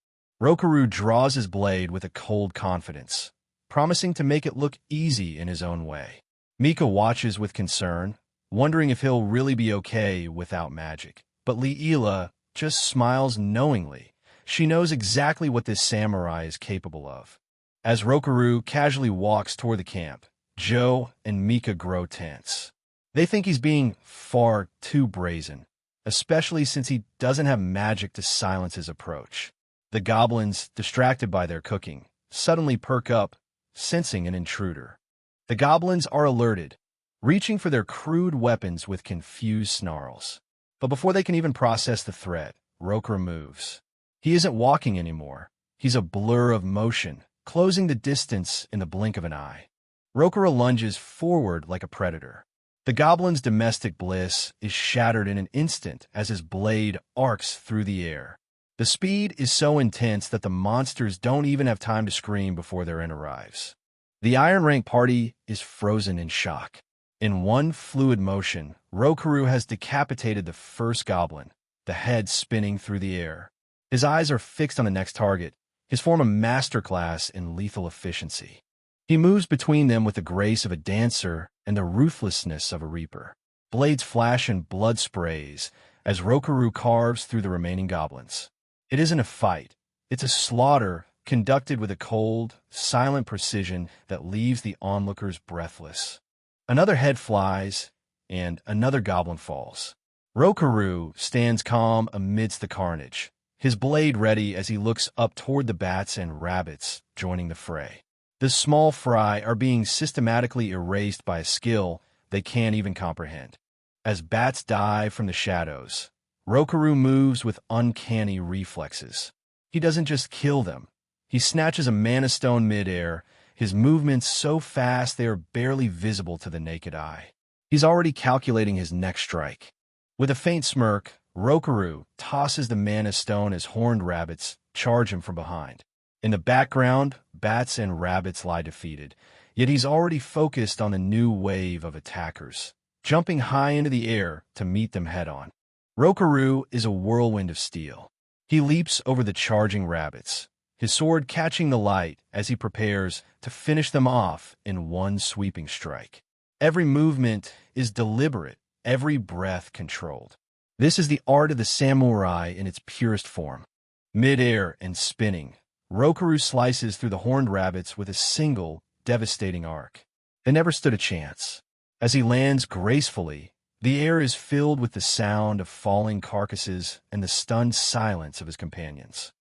Rokaru draws his blade with a cold confidence, promising to make it look easy in his own way. Mika watches with concern, wondering if he'll really be okay without magic. But Leela just smiles knowingly. She knows exactly what this samurai is capable of. As Rokaru casually walks toward the camp, Joe and Mika grow tense. They think he's being far too brazen, especially since he doesn't have magic to silence his approach. The goblins, distracted by their cooking, suddenly perk up, sensing an intruder. The goblins are alerted, reaching for their crude weapons with confused snarls. But before they can even process the threat, Rokaru moves. He isn't walking anymore. He's a blur of motion, closing the distance in the blink of an eye. Rokaru lunges forward like a predator. The goblin's domestic bliss is shattered in an instant as his blade arcs through the air. The speed is so intense that the monsters don't even have time to scream before their end arrives. The Iron Rank party is frozen in shock. In one fluid motion, Rokaru has decapitated the first goblin, the head spinning through the air. His eyes are fixed on the next target, his form a masterclass in lethal efficiency. He moves between them with the grace of a dancer and the ruthlessness of a reaper. Blades flash and blood sprays as Rokaru carves through the remaining goblins. It isn't a fight. It's a slaughter conducted with a cold, silent precision that leaves the onlookers breathless. Another head flies, and another goblin falls. Rokaru stands calm amidst the carnage, his blade ready as he looks up toward the bats and rabbits joining the fray. The small fry are being systematically erased by a skill they can't even comprehend. As bats dive from the shadows, Rokaru moves with uncanny reflexes. He doesn't just kill them. He snatches a mana stone midair, his movements so fast they are barely visible to the naked eye. He's already calculating his next strike. With a faint smirk, Rokaru tosses the mana stone as horned rabbits charge him from behind. In the background, bats and rabbits lie defeated, yet he's already focused on the new wave of attackers, jumping high into the air to meet them head-on. Rokaru is a whirlwind of steel. He leaps over the charging rabbits, his sword catching the light as he prepares to finish them off in one sweeping strike. Every movement is deliberate, every breath controlled. This is the art of the samurai in its purest form. Mid-air and spinning, Rokaru slices through the horned rabbits with a single, devastating arc. They never stood a chance. As he lands gracefully, the air is filled with the sound of falling carcasses and the stunned silence of his companions.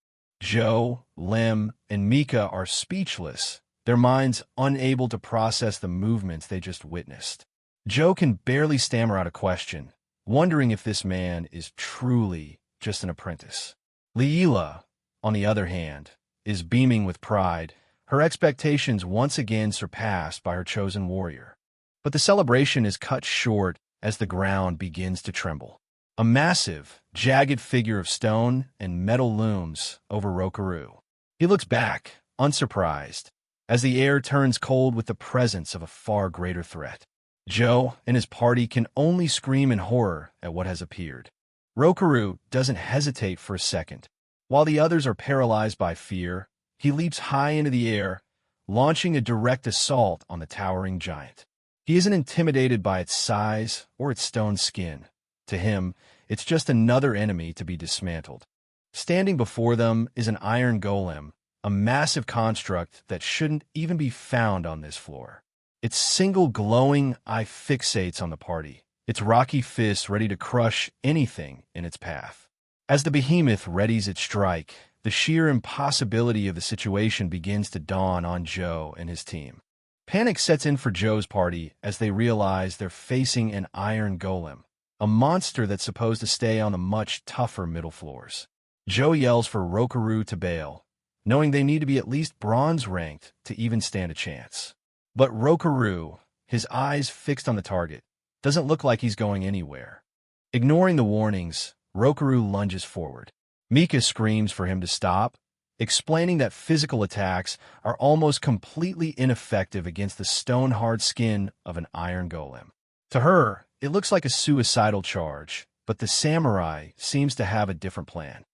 Joe, Lim, and Mika are speechless, their minds unable to process the movements they just witnessed. Joe can barely stammer out a question, wondering if this man is truly just an apprentice. Leela, on the other hand, is beaming with pride, her expectations once again surpassed by her chosen warrior. But the celebration is cut short as the ground begins to tremble. A massive, jagged figure of stone and metal looms over Rokaru. He looks back, unsurprised, as the air turns cold with the presence of a far greater threat. Joe and his party can only scream in horror at what has appeared. Rokaru doesn't hesitate for a second. While the others are paralyzed by fear, he leaps high into the air, launching a direct assault on the towering giant. He isn't intimidated by its size or its stone skin. To him, it's just another enemy to be dismantled. Standing before them is an iron golem, a massive construct that shouldn't even be found on this floor. Its single glowing eye fixates on the party, its rocky fists ready to crush anything in its path. As the behemoth readies its strike, the sheer impossibility of the situation begins to dawn on Joe and his team. Panic sets in for Joe's party as they realize they're facing an iron golem, a monster that's supposed to stay on the much tougher middle floors. Joe yells for Rokaru to bail, knowing they need to be at least bronze-ranked to even stand a chance. But Rokaru, his eyes fixed on the target, doesn't look like he's going anywhere. Ignoring the warnings, Rokaru lunges forward. Mika screams for him to stop, explaining that physical attacks are almost completely ineffective against the stone-hard skin of an iron golem. To her, it looks like a suicidal charge, but the samurai seems to have a different plan.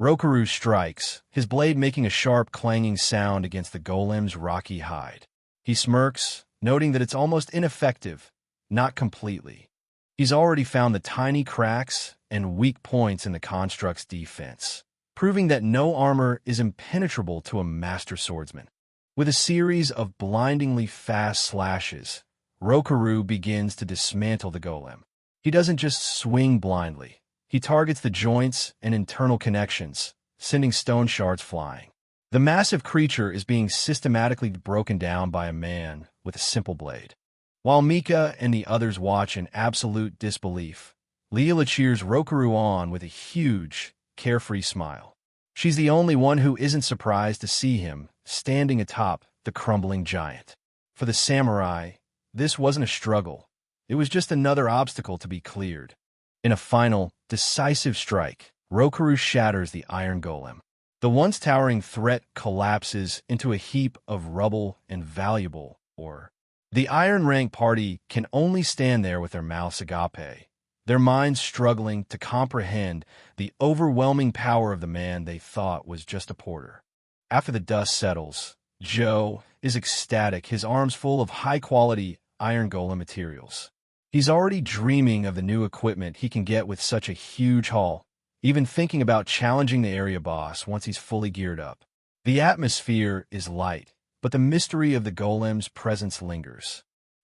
Rokaru strikes, his blade making a sharp clanging sound against the golem's rocky hide. He smirks, noting that it's almost ineffective, not completely. He's already found the tiny cracks and weak points in the construct's defense, proving that no armor is impenetrable to a master swordsman. With a series of blindingly fast slashes, Rokaru begins to dismantle the golem. He doesn't just swing blindly. He targets the joints and internal connections, sending stone shards flying. The massive creature is being systematically broken down by a man with a simple blade. While Mika and the others watch in absolute disbelief, Leela cheers Rokaru on with a huge, carefree smile. She's the only one who isn't surprised to see him standing atop the crumbling giant. For the samurai, this wasn't a struggle. It was just another obstacle to be cleared. In a final, decisive strike, Rokaru shatters the iron golem. The once towering threat collapses into a heap of rubble and valuable ore. The Iron Rank party can only stand there with their mouths agape, their minds struggling to comprehend the overwhelming power of the man they thought was just a porter. After the dust settles, Joe is ecstatic, his arms full of high-quality iron golem materials. He's already dreaming of the new equipment he can get with such a huge haul, even thinking about challenging the area boss once he's fully geared up. The atmosphere is light, but the mystery of the golem's presence lingers.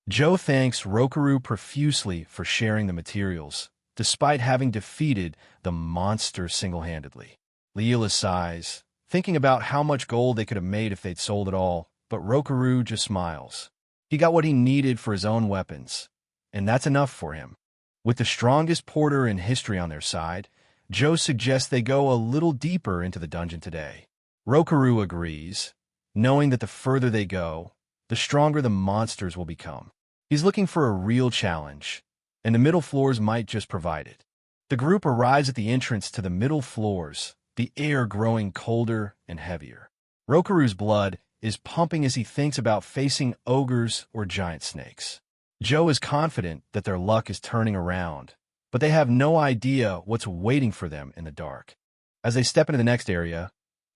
Joe thanks Rokaru profusely for sharing the materials, despite having defeated the monster single-handedly. Leela sighs, thinking about how much gold they could have made if they'd sold it all, but Rokaru just smiles. He got what he needed for his own weapons, and that's enough for him. With the strongest porter in history on their side, Joe suggests they go a little deeper into the dungeon today. Rokaru agrees, knowing that the further they go, the stronger the monsters will become. He's looking for a real challenge, and the middle floors might just provide it. The group arrives at the entrance to the middle floors, the air growing colder and heavier. Rokaru's blood is pumping as he thinks about facing ogres or giant snakes. Joe is confident that their luck is turning around, but they have no idea what's waiting for them in the dark. As they step into the next area,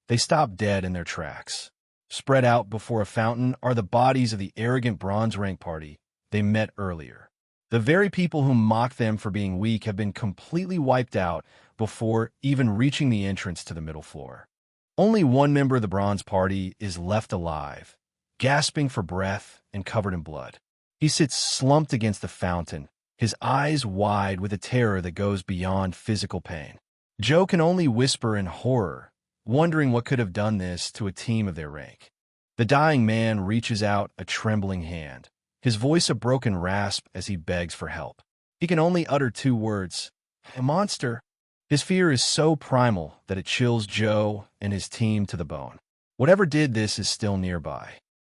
they stop dead in their tracks. Spread out before a fountain are the bodies of the arrogant bronze rank party they met earlier. The very people who mocked them for being weak have been completely wiped out before even reaching the entrance to the middle floor. Only one member of the bronze party is left alive, gasping for breath and covered in blood. He sits slumped against the fountain, his eyes wide with a terror that goes beyond physical pain. Joe can only whisper in horror, wondering what could have done this to a team of their rank. The dying man reaches out a trembling hand, his voice a broken rasp as he begs for help. He can only utter two words, "A monster." His fear is so primal that it chills Joe and his team to the bone. Whatever did this is still nearby.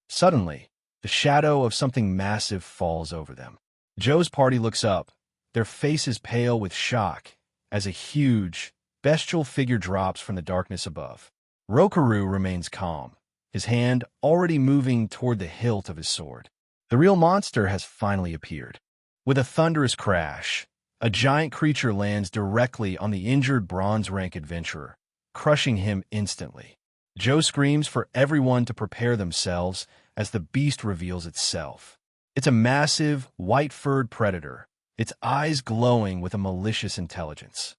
Suddenly, the shadow of something massive falls over them. Joe's party looks up, their faces pale with shock, as a huge, bestial figure drops from the darkness above. Rokaru remains calm, his hand already moving toward the hilt of his sword. The real monster has finally appeared. With a thunderous crash, a giant creature lands directly on the injured bronze rank adventurer, crushing him instantly. Joe screams for everyone to prepare themselves as the beast reveals itself. It's a massive, white-furred predator, its eyes glowing with a malicious intelligence.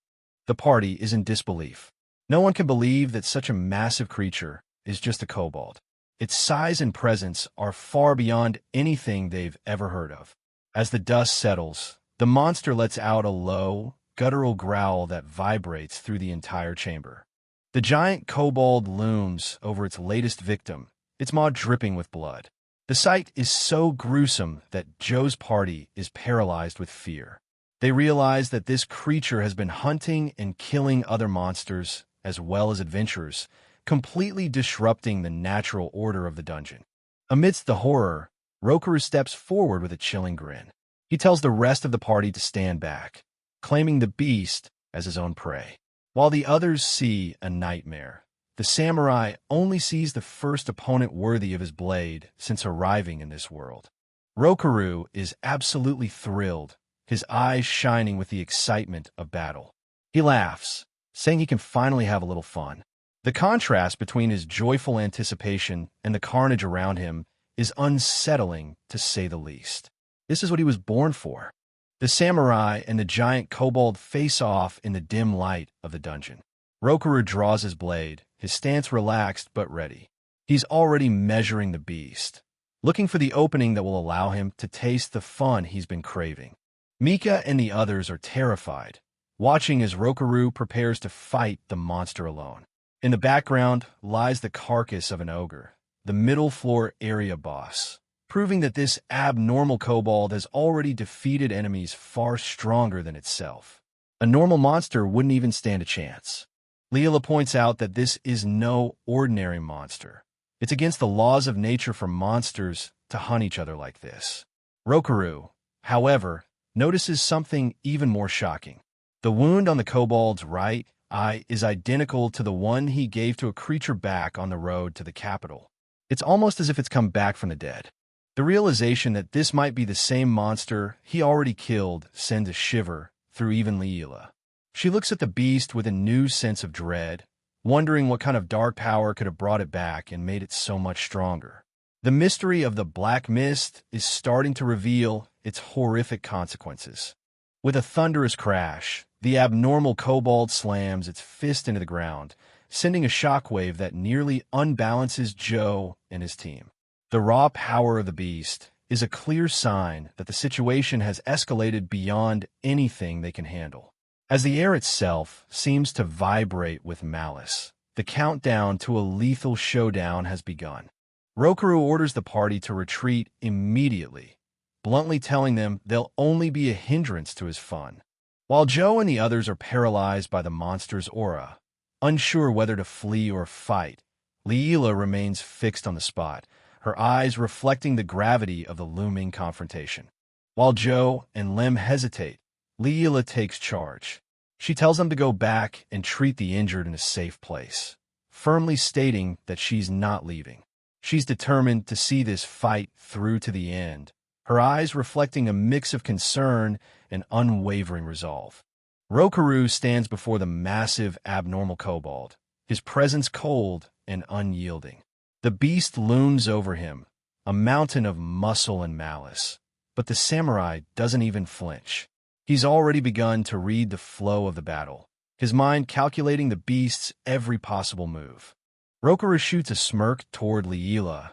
The party is in disbelief. No one can believe that such a massive creature is just a kobold. Its size and presence are far beyond anything they've ever heard of. As the dust settles, the monster lets out a low, guttural growl that vibrates through the entire chamber. The giant kobold looms over its latest victim, its maw dripping with blood. The sight is so gruesome that Joe's party is paralyzed with fear. They realize that this creature has been hunting and killing other monsters as well as adventurers, completely disrupting the natural order of the dungeon. Amidst the horror, Rokaru steps forward with a chilling grin. He tells the rest of the party to stand back, claiming the beast as his own prey. While the others see a nightmare, the samurai only sees the first opponent worthy of his blade since arriving in this world. Rokaru is absolutely thrilled, his eyes shining with the excitement of battle. He laughs, saying he can finally have a little fun. The contrast between his joyful anticipation and the carnage around him is unsettling, to say the least. This is what he was born for. The samurai and the giant kobold face off in the dim light of the dungeon. Rokaru draws his blade, his stance relaxed but ready. He's already measuring the beast, looking for the opening that will allow him to taste the fun he's been craving. Mika and the others are terrified, watching as Rokaru prepares to fight the monster alone. In the background lies the carcass of an ogre, the middle floor area boss, proving that this abnormal kobold has already defeated enemies far stronger than itself. A normal monster wouldn't even stand a chance. Leela points out that this is no ordinary monster. It's against the laws of nature for monsters to hunt each other like this. Rokaru, however, notices something even more shocking. The wound on the kobold's right eye is identical to the one he gave to a creature back on the road to the capital. It's almost as if it's come back from the dead. The realization that this might be the same monster he already killed sends a shiver through even Leela. She looks at the beast with a new sense of dread, wondering what kind of dark power could have brought it back and made it so much stronger. The mystery of the black mist is starting to reveal its horrific consequences. With a thunderous crash, the abnormal kobold slams its fist into the ground, sending a shockwave that nearly unbalances Joe and his team. The raw power of the beast is a clear sign that the situation has escalated beyond anything they can handle. As the air itself seems to vibrate with malice, the countdown to a lethal showdown has begun. Rokaru orders the party to retreat immediately, bluntly telling them they'll only be a hindrance to his fun. While Joe and the others are paralyzed by the monster's aura, unsure whether to flee or fight, Leela remains fixed on the spot, her eyes reflecting the gravity of the looming confrontation. While Joe and Lem hesitate, Leela takes charge. She tells them to go back and treat the injured in a safe place, firmly stating that she's not leaving. She's determined to see this fight through to the end, her eyes reflecting a mix of concern and unwavering resolve. Rokaru stands before the massive abnormal kobold, his presence cold and unyielding. The beast looms over him, a mountain of muscle and malice, but the samurai doesn't even flinch. He's already begun to read the flow of the battle, his mind calculating the beast's every possible move. Rokaru shoots a smirk toward Leela,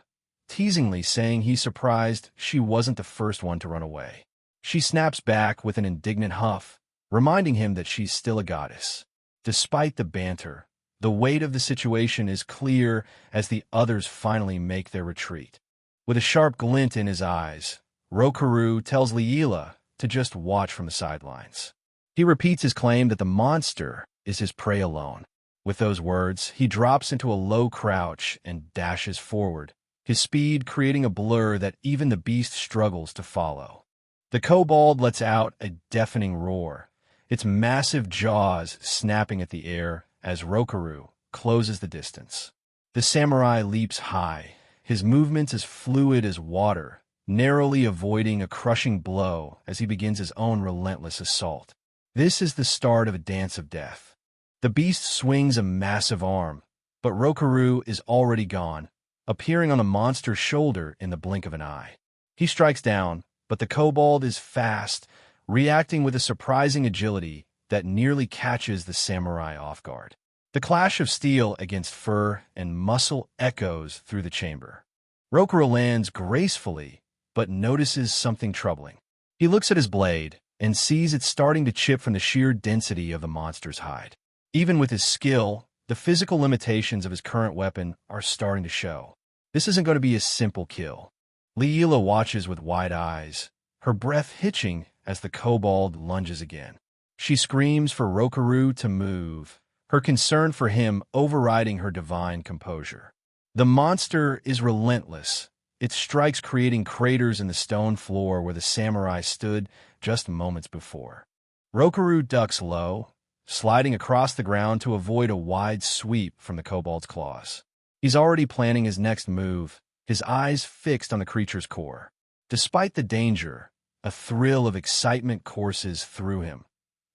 teasingly saying he's surprised she wasn't the first one to run away. She snaps back with an indignant huff, reminding him that she's still a goddess. Despite the banter, the weight of the situation is clear as the others finally make their retreat. With a sharp glint in his eyes, Rokaru tells Leela to just watch from the sidelines. He repeats his claim that the monster is his prey alone. With those words, he drops into a low crouch and dashes forward, his speed creating a blur that even the beast struggles to follow. The kobold lets out a deafening roar, its massive jaws snapping at the air as Rokaru closes the distance. The samurai leaps high, his movements as fluid as water, narrowly avoiding a crushing blow as he begins his own relentless assault. This is the start of a dance of death. The beast swings a massive arm, but Rokaru is already gone, appearing on the monster's shoulder in the blink of an eye. He strikes down, but the kobold is fast, reacting with a surprising agility that nearly catches the samurai off guard. The clash of steel against fur and muscle echoes through the chamber. Rokaru lands gracefully, but notices something troubling. He looks at his blade and sees it starting to chip from the sheer density of the monster's hide. Even with his skill, the physical limitations of his current weapon are starting to show. This isn't going to be a simple kill. Leela watches with wide eyes, her breath hitching as the kobold lunges again. She screams for Rokaru to move, her concern for him overriding her divine composure. The monster is relentless, its strikes creating craters in the stone floor where the samurai stood just moments before. Rokaru ducks low, sliding across the ground to avoid a wide sweep from the kobold's claws. He's already planning his next move, his eyes fixed on the creature's core. Despite the danger, a thrill of excitement courses through him.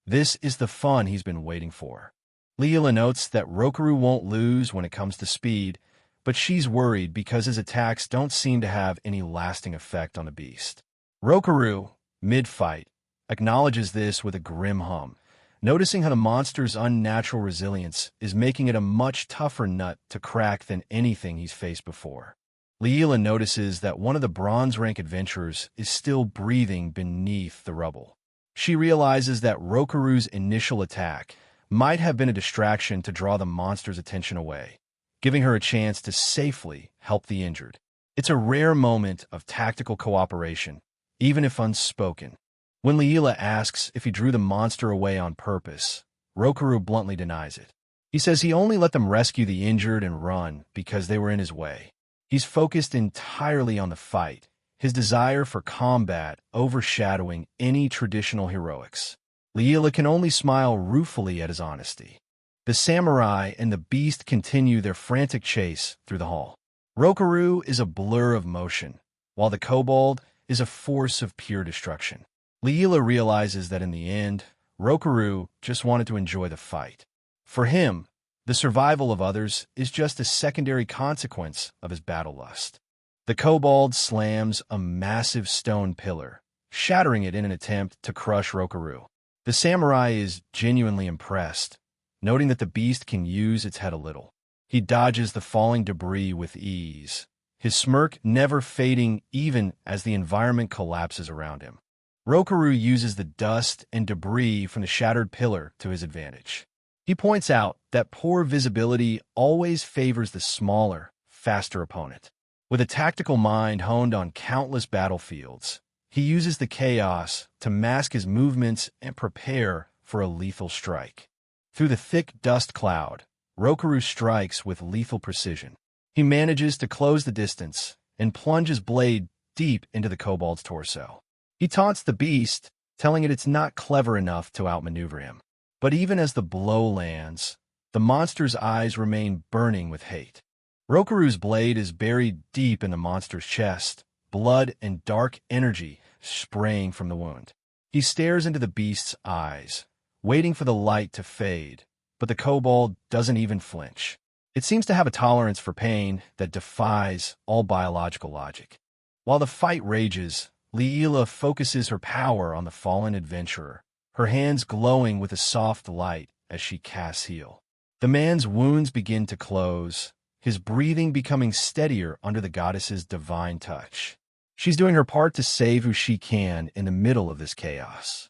This is the fun he's been waiting for. Leela notes that Rokaru won't lose when it comes to speed, but she's worried because his attacks don't seem to have any lasting effect on the beast. Rokaru, mid-fight, acknowledges this with a grim hum, noticing how the monster's unnatural resilience is making it a much tougher nut to crack than anything he's faced before. Leela notices that one of the bronze rank adventurers is still breathing beneath the rubble. She realizes that Rokaru's initial attack might have been a distraction to draw the monster's attention away, giving her a chance to safely help the injured. It's a rare moment of tactical cooperation, even if unspoken. When Leela asks if he drew the monster away on purpose, Rokaru bluntly denies it. He says he only let them rescue the injured and run because they were in his way. He's focused entirely on the fight, his desire for combat overshadowing any traditional heroics. Leela can only smile ruefully at his honesty. The samurai and the beast continue their frantic chase through the hall. Rokaru is a blur of motion, while the kobold is a force of pure destruction. Leela realizes that in the end, Rokaru just wanted to enjoy the fight. For him, the survival of others is just a secondary consequence of his battle lust. The kobold slams a massive stone pillar, shattering it in an attempt to crush Rokaru. The samurai is genuinely impressed, noting that the beast can use its head a little. He dodges the falling debris with ease, his smirk never fading even as the environment collapses around him. Rokaru uses the dust and debris from the shattered pillar to his advantage. He points out that poor visibility always favors the smaller, faster opponent. With a tactical mind honed on countless battlefields, he uses the chaos to mask his movements and prepare for a lethal strike. Through the thick dust cloud, Rokaru strikes with lethal precision. He manages to close the distance and plunge his blade deep into the kobold's torso. He taunts the beast, telling it it's not clever enough to outmaneuver him. But even as the blow lands, the monster's eyes remain burning with hate. Rokaru's blade is buried deep in the monster's chest, blood and dark energy spraying from the wound. He stares into the beast's eyes, waiting for the light to fade, but the kobold doesn't even flinch. It seems to have a tolerance for pain that defies all biological logic. While the fight rages, Leela focuses her power on the fallen adventurer, her hands glowing with a soft light as she casts heal. The man's wounds begin to close, his breathing becoming steadier under the goddess's divine touch. She's doing her part to save who she can in the middle of this chaos.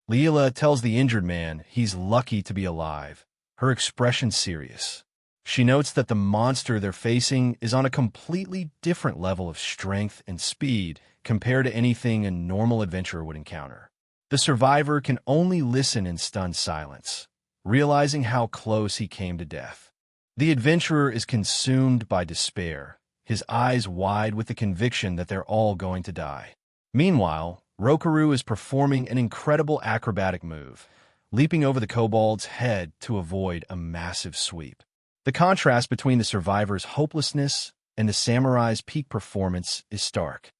Leela tells the injured man he's lucky to be alive, her expression serious. She notes that the monster they're facing is on a completely different level of strength and speed compared to anything a normal adventurer would encounter. The survivor can only listen in stunned silence, realizing how close he came to death. The adventurer is consumed by despair, his eyes wide with the conviction that they're all going to die. Meanwhile, Rokaru is performing an incredible acrobatic move, leaping over the kobold's head to avoid a massive sweep. The contrast between the survivor's hopelessness and the samurai's peak performance is stark.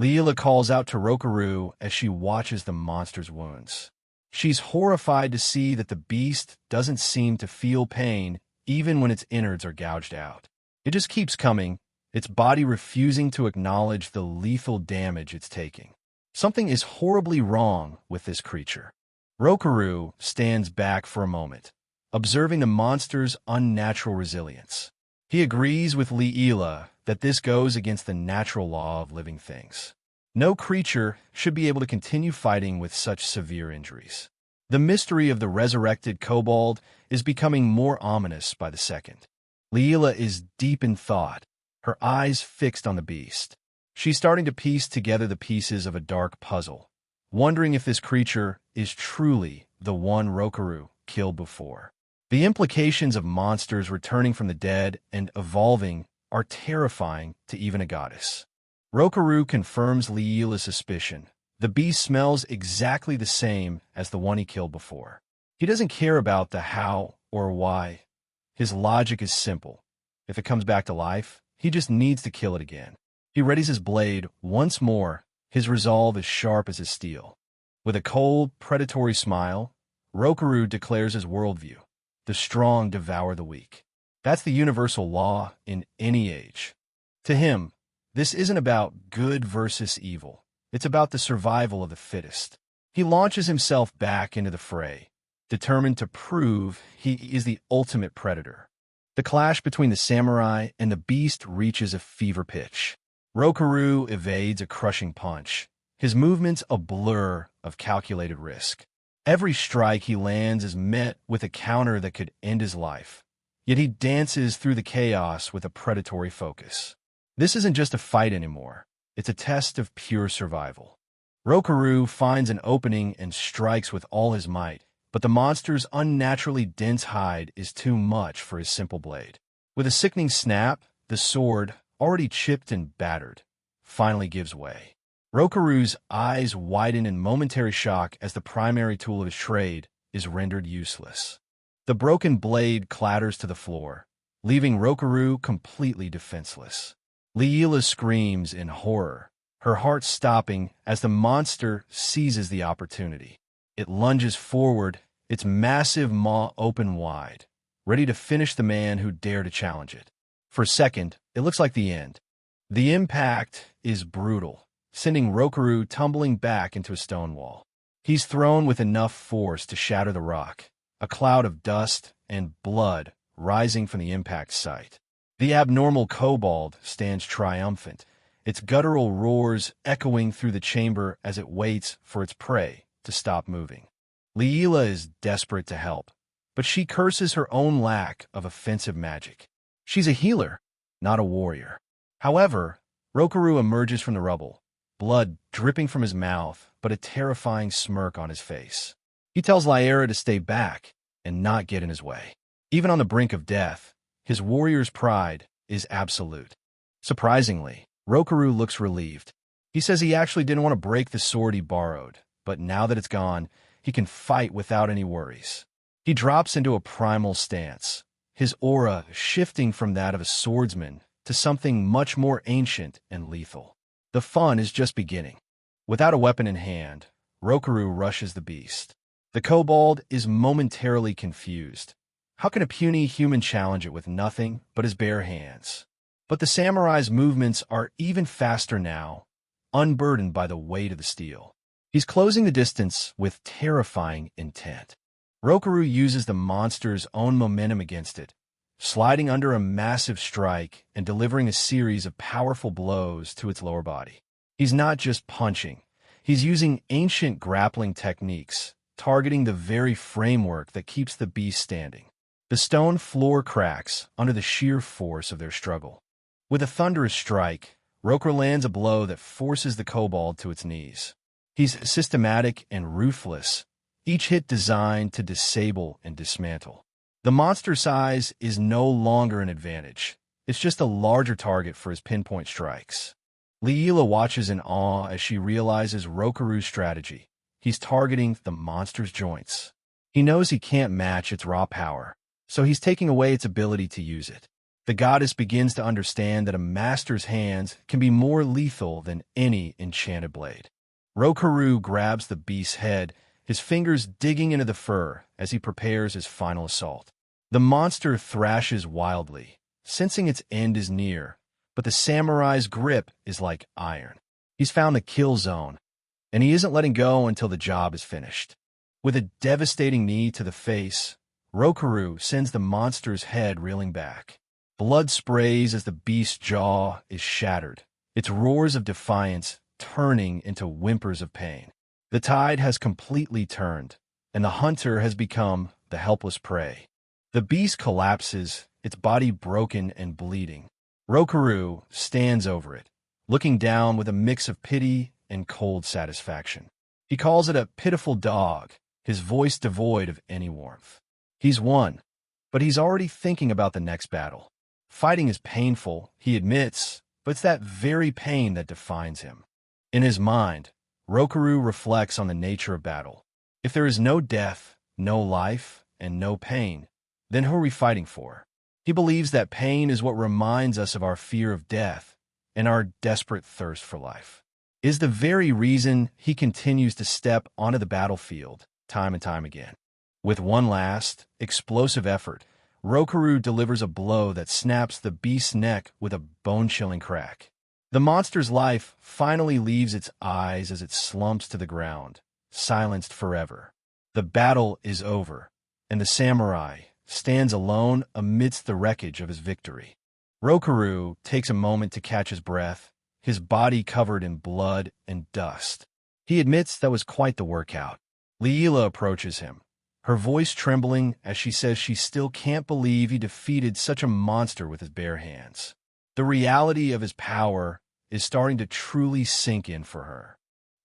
Leela calls out to Rokaru as she watches the monster's wounds. She's horrified to see that the beast doesn't seem to feel pain even when its innards are gouged out. It just keeps coming, its body refusing to acknowledge the lethal damage it's taking. Something is horribly wrong with this creature. Rokaru stands back for a moment, observing the monster's unnatural resilience. He agrees with Leela that this goes against the natural law of living things. No creature should be able to continue fighting with such severe injuries. The mystery of the resurrected kobold is becoming more ominous by the second. Leela is deep in thought, her eyes fixed on the beast. She's starting to piece together the pieces of a dark puzzle, wondering if this creature is truly the one Rokaru killed before. The implications of monsters returning from the dead and evolving are terrifying to even a goddess. Rokaru confirms Leela's suspicion. The beast smells exactly the same as the one he killed before. He doesn't care about the how or why. His logic is simple. If it comes back to life, he just needs to kill it again. He readies his blade once more, his resolve as sharp as his steel. With a cold, predatory smile, Rokaru declares his worldview. The strong devour the weak. That's the universal law in any age. To him, this isn't about good versus evil. It's about the survival of the fittest. He launches himself back into the fray, determined to prove he is the ultimate predator. The clash between the samurai and the beast reaches a fever pitch. Rokaru evades a crushing punch, his movements a blur of calculated risk. Every strike he lands is met with a counter that could end his life, yet he dances through the chaos with a predatory focus. This isn't just a fight anymore, it's a test of pure survival. Rokaru finds an opening and strikes with all his might, but the monster's unnaturally dense hide is too much for his simple blade. With a sickening snap, the sword, already chipped and battered, finally gives way. Rokaru's eyes widen in momentary shock as the primary tool of his trade is rendered useless. The broken blade clatters to the floor, leaving Rokaru completely defenseless. Leela screams in horror, her heart stopping as the monster seizes the opportunity. It lunges forward, its massive maw open wide, ready to finish the man who dared to challenge it. For a second, it looks like the end. The impact is brutal, sending Rokaru tumbling back into a stone wall. He's thrown with enough force to shatter the rock, a cloud of dust and blood rising from the impact site. The abnormal kobold stands triumphant, its guttural roars echoing through the chamber as it waits for its prey to stop moving. Leela is desperate to help, but she curses her own lack of offensive magic. She's a healer, not a warrior. However, Rokaru emerges from the rubble, blood dripping from his mouth, but a terrifying smirk on his face. He tells Lyra to stay back and not get in his way. Even on the brink of death, his warrior's pride is absolute. Surprisingly, Rokaru looks relieved. He says he actually didn't want to break the sword he borrowed, but now that it's gone, he can fight without any worries. He drops into a primal stance, his aura shifting from that of a swordsman to something much more ancient and lethal. The fun is just beginning. Without a weapon in hand, Rokaru rushes the beast. The kobold is momentarily confused. How can a puny human challenge it with nothing but his bare hands? But the samurai's movements are even faster now, unburdened by the weight of the steel. He's closing the distance with terrifying intent. Rokaru uses the monster's own momentum against it, sliding under a massive strike and delivering a series of powerful blows to its lower body. He's not just punching, he's using ancient grappling techniques, targeting the very framework that keeps the beast standing. The stone floor cracks under the sheer force of their struggle. With a thunderous strike, Rokaru lands a blow that forces the kobold to its knees. He's systematic and ruthless, each hit designed to disable and dismantle. The monster size is no longer an advantage. It's just a larger target for his pinpoint strikes. Leela watches in awe as she realizes Rokaru's strategy. He's targeting the monster's joints. He knows he can't match its raw power, so he's taking away its ability to use it. The goddess begins to understand that a master's hands can be more lethal than any enchanted blade. Rokaru grabs the beast's head, his fingers digging into the fur as he prepares his final assault. The monster thrashes wildly, sensing its end is near, but the samurai's grip is like iron. He's found the kill zone, and he isn't letting go until the job is finished. With a devastating knee to the face, Rokaru sends the monster's head reeling back. Blood sprays as the beast's jaw is shattered, its roars of defiance turning into whimpers of pain. The tide has completely turned, and the hunter has become the helpless prey. The beast collapses, its body broken and bleeding. Rokaru stands over it, looking down with a mix of pity and cold satisfaction. He calls it a pitiful dog, his voice devoid of any warmth. He's won, but he's already thinking about the next battle. Fighting is painful, he admits, but it's that very pain that defines him. In his mind, Rokaru reflects on the nature of battle. If there is no death, no life, and no pain, then who are we fighting for? He believes that pain is what reminds us of our fear of death and our desperate thirst for life. It is the very reason he continues to step onto the battlefield time and time again. With one last, explosive effort, Rokaru delivers a blow that snaps the beast's neck with a bone-chilling crack. The monster's life finally leaves its eyes as it slumps to the ground, silenced forever. The battle is over, and the samurai stands alone amidst the wreckage of his victory. Rokaru takes a moment to catch his breath, his body covered in blood and dust. He admits that was quite the workout. Leela approaches him, her voice trembling as she says she still can't believe he defeated such a monster with his bare hands. The reality of his power is starting to truly sink in for her.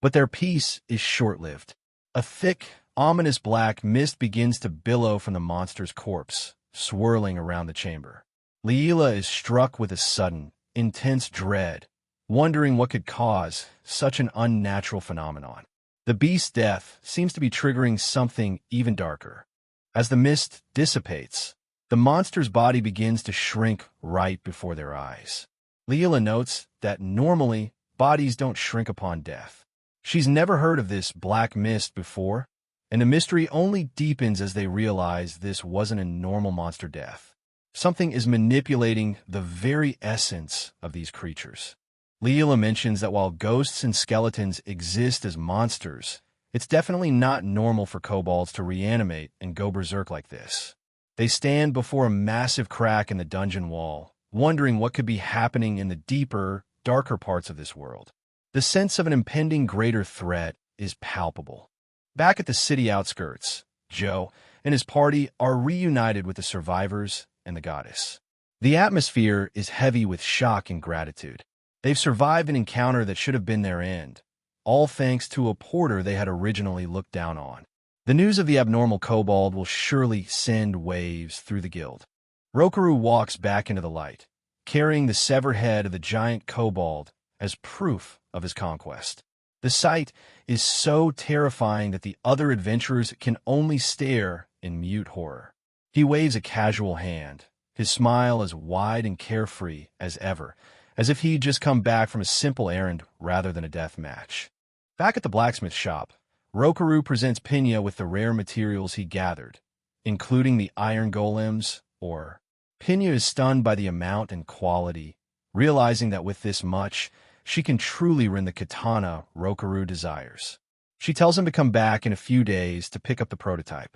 But their peace is short-lived. A thick, ominous black mist begins to billow from the monster's corpse, swirling around the chamber. Leela is struck with a sudden, intense dread, wondering what could cause such an unnatural phenomenon. The beast's death seems to be triggering something even darker. As the mist dissipates, the monster's body begins to shrink right before their eyes. Leela notes that normally bodies don't shrink upon death. She's never heard of this black mist before, and the mystery only deepens as they realize this wasn't a normal monster death. Something is manipulating the very essence of these creatures. Leela mentions that while ghosts and skeletons exist as monsters, it's definitely not normal for kobolds to reanimate and go berserk like this. They stand before a massive crack in the dungeon wall, wondering what could be happening in the deeper, darker parts of this world. The sense of an impending greater threat is palpable. Back at the city outskirts, Joe and his party are reunited with the survivors and the goddess. The atmosphere is heavy with shock and gratitude. They've survived an encounter that should have been their end, all thanks to a porter they had originally looked down on. The news of the abnormal kobold will surely send waves through the guild. Rokaru walks back into the light, carrying the severed head of the giant kobold as proof of his conquest. The sight is so terrifying that the other adventurers can only stare in mute horror. He waves a casual hand, his smile as wide and carefree as ever, as if he'd just come back from a simple errand rather than a death match. Back at the blacksmith shop, Rokaru presents Pinya with the rare materials he gathered, including the iron golems, or Pinya is stunned by the amount and quality, realizing that with this much, she can truly rend the katana Rokaru desires. She tells him to come back in a few days to pick up the prototype.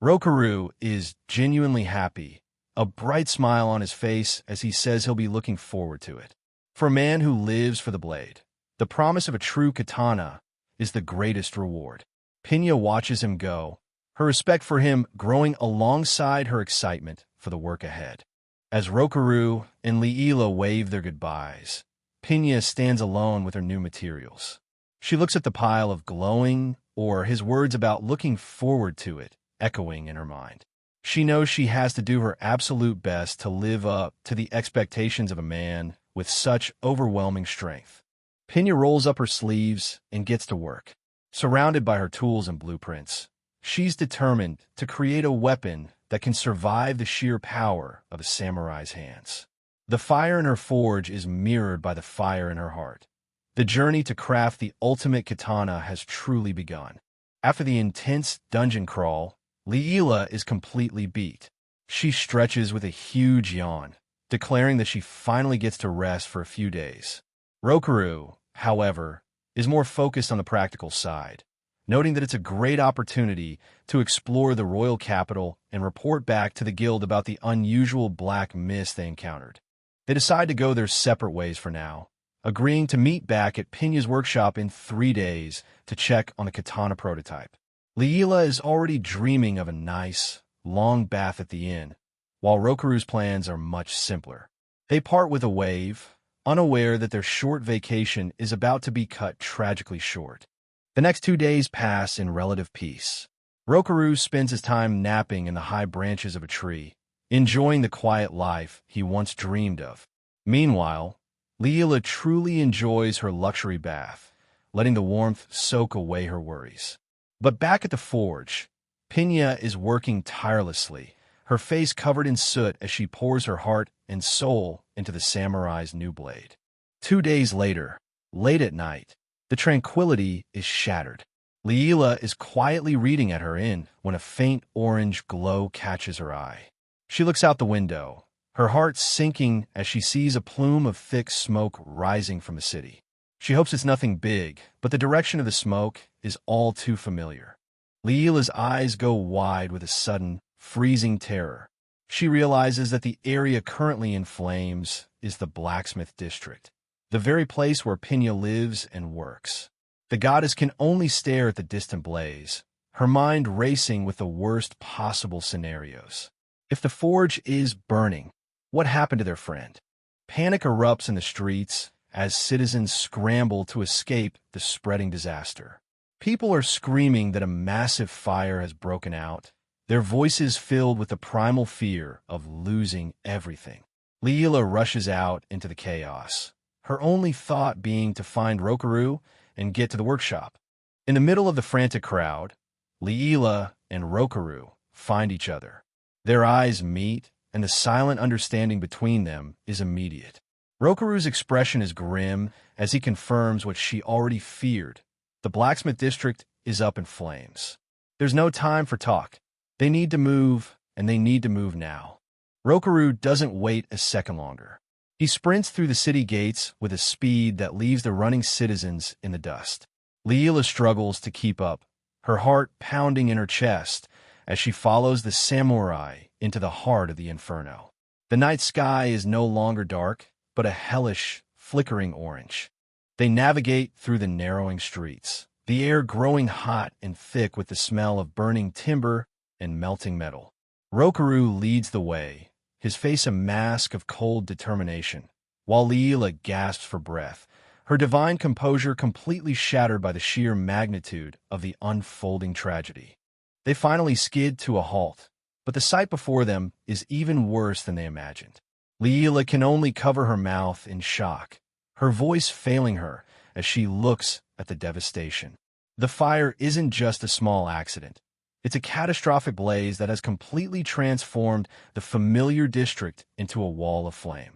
Rokaru is genuinely happy, a bright smile on his face as he says he'll be looking forward to it. For a man who lives for the blade, the promise of a true katana is the greatest reward. Pinya watches him go, her respect for him growing alongside her excitement for the work ahead. As Rokaru and Leela wave their goodbyes, Pinya stands alone with her new materials. She looks at the pile of glowing, or his words about looking forward to it, echoing in her mind. She knows she has to do her absolute best to live up to the expectations of a man with such overwhelming strength. Pinya rolls up her sleeves and gets to work. Surrounded by her tools and blueprints, she's determined to create a weapon that can survive the sheer power of a samurai's hands. The fire in her forge is mirrored by the fire in her heart. The journey to craft the ultimate katana has truly begun. After the intense dungeon crawl, Leela is completely beat. She stretches with a huge yawn, declaring that she finally gets to rest for a few days. Rokaru, however, is more focused on the practical side, noting that it's a great opportunity to explore the royal capital and report back to the guild about the unusual black mist they encountered. They decide to go their separate ways for now, agreeing to meet back at Pinya's workshop in 3 days to check on the katana prototype. Leela is already dreaming of a nice, long bath at the inn, while Rokaru's plans are much simpler. They part with a wave, unaware that their short vacation is about to be cut tragically short. The next 2 days pass in relative peace. Rokaru spends his time napping in the high branches of a tree, enjoying the quiet life he once dreamed of. Meanwhile, Leela truly enjoys her luxury bath, letting the warmth soak away her worries. But back at the forge, Pinya is working tirelessly, her face covered in soot as she pours her heart and soul into the samurai's new blade. 2 days later, late at night, the tranquility is shattered. Leela is quietly reading at her inn when a faint orange glow catches her eye. She looks out the window, her heart sinking as she sees a plume of thick smoke rising from the city. She hopes it's nothing big, but the direction of the smoke is all too familiar. Leela's eyes go wide with a sudden, freezing terror. She realizes that the area currently in flames is the blacksmith district, the very place where Pinya lives and works. The goddess can only stare at the distant blaze, her mind racing with the worst possible scenarios. If the forge is burning, what happened to their friend? Panic erupts in the streets as citizens scramble to escape the spreading disaster. People are screaming that a massive fire has broken out, their voices filled with the primal fear of losing everything. Leela rushes out into the chaos, her only thought being to find Rokaru and get to the workshop. In the middle of the frantic crowd, Leela and Rokaru find each other. Their eyes meet, and the silent understanding between them is immediate. Rokaru's expression is grim as he confirms what she already feared. The blacksmith district is up in flames. There's no time for talk. They need to move, and they need to move now. Rokaru doesn't wait a second longer. He sprints through the city gates with a speed that leaves the running citizens in the dust. Leela struggles to keep up, her heart pounding in her chest as she follows the samurai into the heart of the inferno. The night sky is no longer dark, but a hellish, flickering orange. They navigate through the narrowing streets, the air growing hot and thick with the smell of burning timber and melting metal. Rokaru leads the way, his face a mask of cold determination, while Leela gasps for breath, her divine composure completely shattered by the sheer magnitude of the unfolding tragedy. They finally skid to a halt, but the sight before them is even worse than they imagined. Leela can only cover her mouth in shock, her voice failing her as she looks at the devastation. The fire isn't just a small accident. It's a catastrophic blaze that has completely transformed the familiar district into a wall of flame.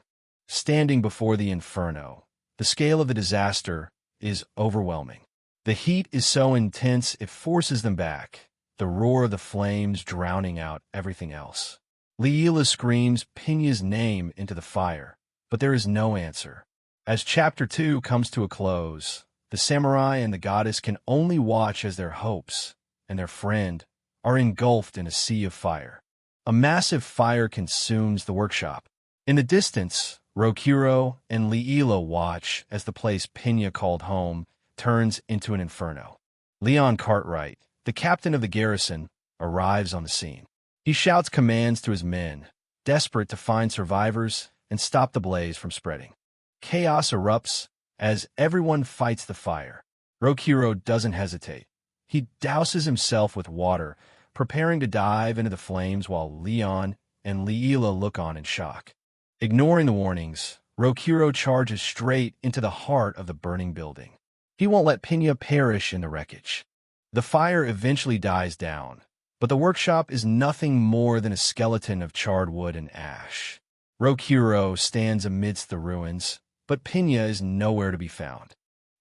Standing before the inferno, the scale of the disaster is overwhelming. The heat is so intense it forces them back, the roar of the flames drowning out everything else. Leela screams Pinya's name into the fire, but there is no answer. As Chapter 2 comes to a close, the samurai and the goddess can only watch as their hopes and their friend are engulfed in a sea of fire. A massive fire consumes the workshop. In the distance, Rokuro and Leela watch as the place Pinya called home turns into an inferno. Leon Cartwright, the captain of the garrison, arrives on the scene. He shouts commands to his men, desperate to find survivors and stop the blaze from spreading. Chaos erupts as everyone fights the fire. Rokuro doesn't hesitate. He douses himself with water, preparing to dive into the flames while Leon and Leela look on in shock. Ignoring the warnings, Rokuro charges straight into the heart of the burning building. He won't let Pinya perish in the wreckage. The fire eventually dies down, But the workshop is nothing more than a skeleton of charred wood and ash. Rokuro stands amidst the ruins, but Pinya is nowhere to be found.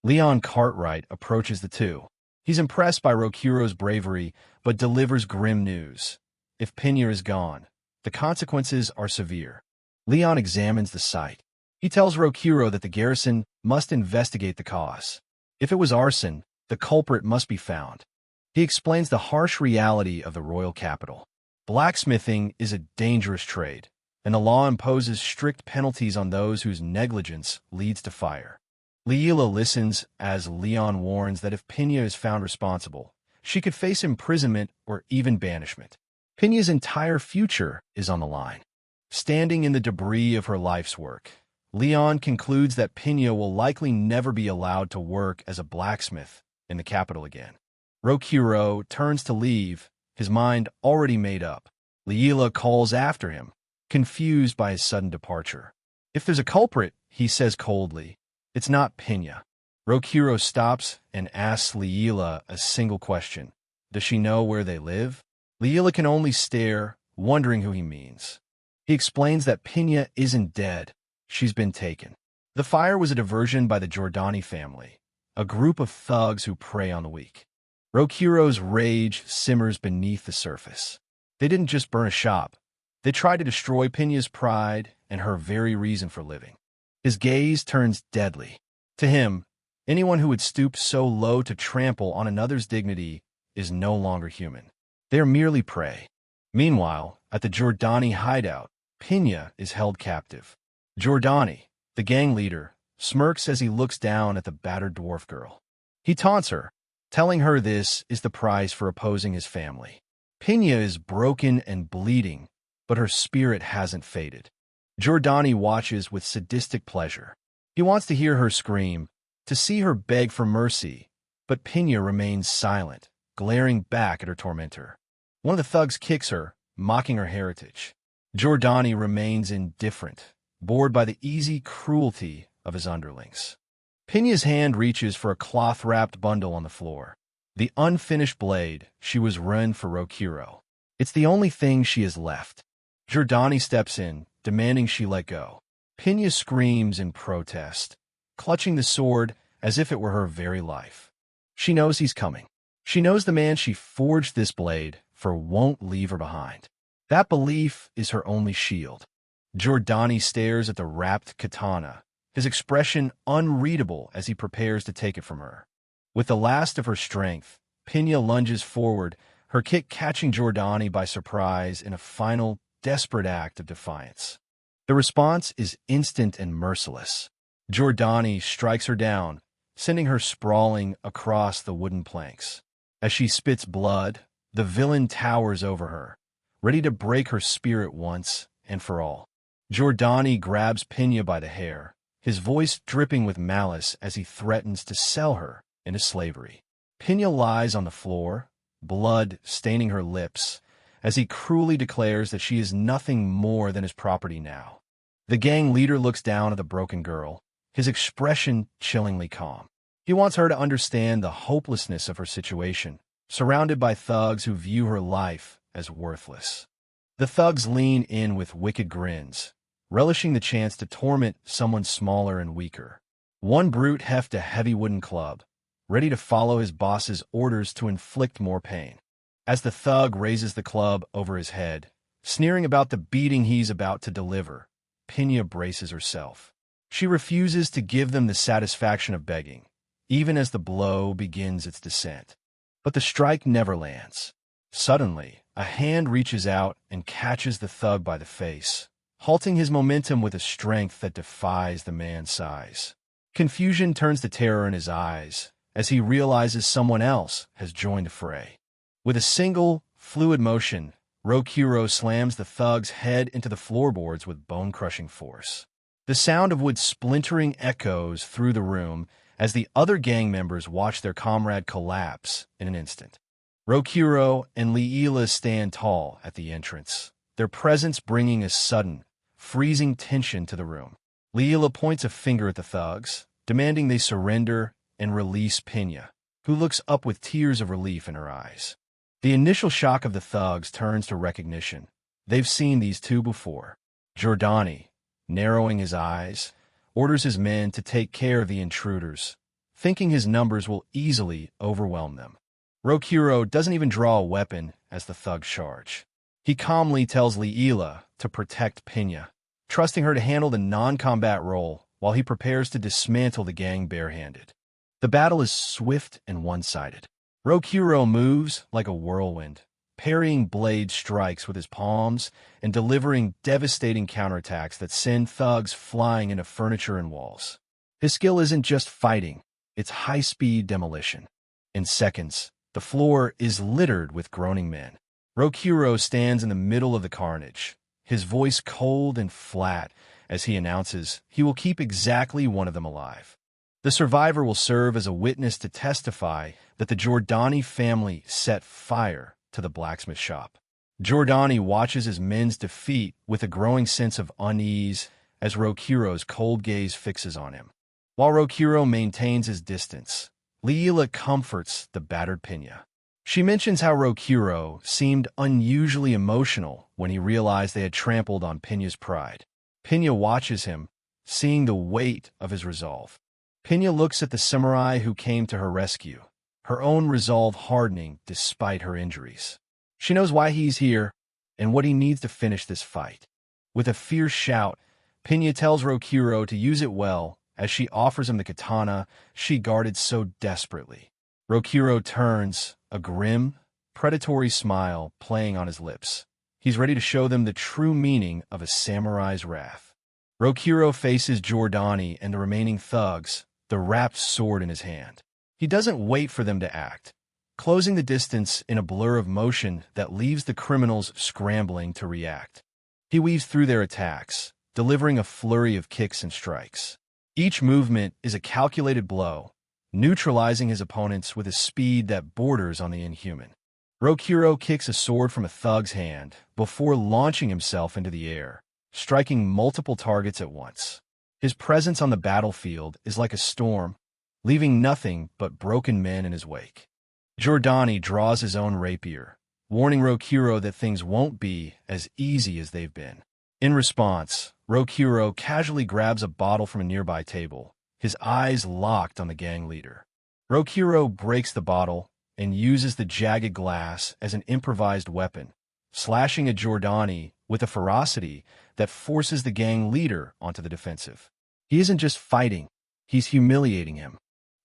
Leon Cartwright approaches the two. He's impressed by Rokuro's bravery, but delivers grim news. If Pinya is gone, the consequences are severe. Leon examines the site. He tells Rokuro that the garrison must investigate the cause. If it was arson, the culprit must be found. He explains the harsh reality of the royal capital. Blacksmithing is a dangerous trade, and the law imposes strict penalties on those whose negligence leads to fire. Leela listens as Leon warns that if Pinya is found responsible, she could face imprisonment or even banishment. Pinya's entire future is on the line. Standing in the debris of her life's work, Leon concludes that Pinya will likely never be allowed to work as a blacksmith in the capital again. Rokuro turns to leave, his mind already made up. Leela calls after him, confused by his sudden departure. If there's a culprit, he says coldly, it's not Pinya. Rokuro stops and asks Leela a single question. Does she know where they live? Leela can only stare, wondering who he means. He explains that Pinya isn't dead. She's been taken. The fire was a diversion by the Giordani family, a group of thugs who prey on the weak. Rokuro's rage simmers beneath the surface. They didn't just burn a shop. They tried to destroy Pinya's pride and her very reason for living. His gaze turns deadly. To him, anyone who would stoop so low to trample on another's dignity is no longer human. They are merely prey. Meanwhile, at the Giordani hideout, Pinya is held captive. Giordani, the gang leader, smirks as he looks down at the battered dwarf girl. He taunts her, telling her this is the prize for opposing his family. Pinya is broken and bleeding, but her spirit hasn't faded. Giordani watches with sadistic pleasure. He wants to hear her scream, to see her beg for mercy, but Pinya remains silent, glaring back at her tormentor. One of the thugs kicks her, mocking her heritage. Giordani remains indifferent, bored by the easy cruelty of his underlings. Pinya's hand reaches for a cloth-wrapped bundle on the floor. The unfinished blade she was ruined for Rokuro. It's the only thing she has left. Giordani steps in, demanding she let go. Pinya screams in protest, clutching the sword as if it were her very life. She knows he's coming. She knows the man she forged this blade for won't leave her behind. That belief is her only shield. Giordani stares at the wrapped katana, his expression unreadable as he prepares to take it from her. With the last of her strength, Pinya lunges forward, her kick catching Giordani by surprise in a final, desperate act of defiance. The response is instant and merciless. Giordani strikes her down, sending her sprawling across the wooden planks. As she spits blood, the villain towers over her, ready to break her spirit once and for all. Giordani grabs Pinya by the hair, his voice dripping with malice as he threatens to sell her into slavery. Pinya lies on the floor, blood staining her lips, as he cruelly declares that she is nothing more than his property now. The gang leader looks down at the broken girl, his expression chillingly calm. He wants her to understand the hopelessness of her situation, surrounded by thugs who view her life as worthless. The thugs lean in with wicked grins, relishing the chance to torment someone smaller and weaker. One brute hefts a heavy wooden club, ready to follow his boss's orders to inflict more pain. As the thug raises the club over his head, sneering about the beating he's about to deliver, Pinya braces herself. She refuses to give them the satisfaction of begging, even as the blow begins its descent. But the strike never lands. Suddenly, a hand reaches out and catches the thug by the face, halting his momentum with a strength that defies the man's size. Confusion turns to terror in his eyes as he realizes someone else has joined the fray. With a single, fluid motion, Rokuro slams the thug's head into the floorboards with bone-crushing force. The sound of wood splintering echoes through the room as the other gang members watch their comrade collapse in an instant. Rokuro and Leela stand tall at the entrance, their presence bringing a sudden, freezing tension to the room. Leela points a finger at the thugs, demanding they surrender and release Pinya, who looks up with tears of relief in her eyes. The initial shock of the thugs turns to recognition. They've seen these two before. Giordani, narrowing his eyes, orders his men to take care of the intruders, thinking his numbers will easily overwhelm them. Rokuro doesn't even draw a weapon as the thugs charge. He calmly tells Liila to protect Pinya, trusting her to handle the non-combat role while he prepares to dismantle the gang barehanded. The battle is swift and one-sided. Rokuro moves like a whirlwind, parrying blade strikes with his palms and delivering devastating counterattacks that send thugs flying into furniture and walls. His skill isn't just fighting, it's high-speed demolition. In seconds, the floor is littered with groaning men. Rokuro stands in the middle of the carnage, his voice cold and flat as he announces he will keep exactly one of them alive. The survivor will serve as a witness to testify that the Giordani family set fire to the blacksmith shop. Giordani watches his men's defeat with a growing sense of unease as Rokuro's cold gaze fixes on him. While Rokuro maintains his distance, Liila comforts the battered Pinya. She mentions how Rokuro seemed unusually emotional when he realized they had trampled on Pinya's pride. Pinya watches him, seeing the weight of his resolve. Pinya looks at the samurai who came to her rescue, her own resolve hardening despite her injuries. She knows why he's here and what he needs to finish this fight. With a fierce shout, Pinya tells Rokuro to use it well as she offers him the katana she guarded so desperately. Rokuro turns, a grim, predatory smile playing on his lips. He's ready to show them the true meaning of a samurai's wrath. Rokuro faces Giordani and the remaining thugs, the wrapped sword in his hand. He doesn't wait for them to act, closing the distance in a blur of motion that leaves the criminals scrambling to react. He weaves through their attacks, delivering a flurry of kicks and strikes. Each movement is a calculated blow, neutralizing his opponents with a speed that borders on the inhuman. Rokuro kicks a sword from a thug's hand before launching himself into the air, striking multiple targets at once. His presence on the battlefield is like a storm, leaving nothing but broken men in his wake. Giordani draws his own rapier, warning Rokuro that things won't be as easy as they've been. In response, Rokuro casually grabs a bottle from a nearby table, his eyes locked on the gang leader. Rokuro breaks the bottle and uses the jagged glass as an improvised weapon, slashing at Giordani with a ferocity that forces the gang leader onto the defensive. He isn't just fighting, he's humiliating him.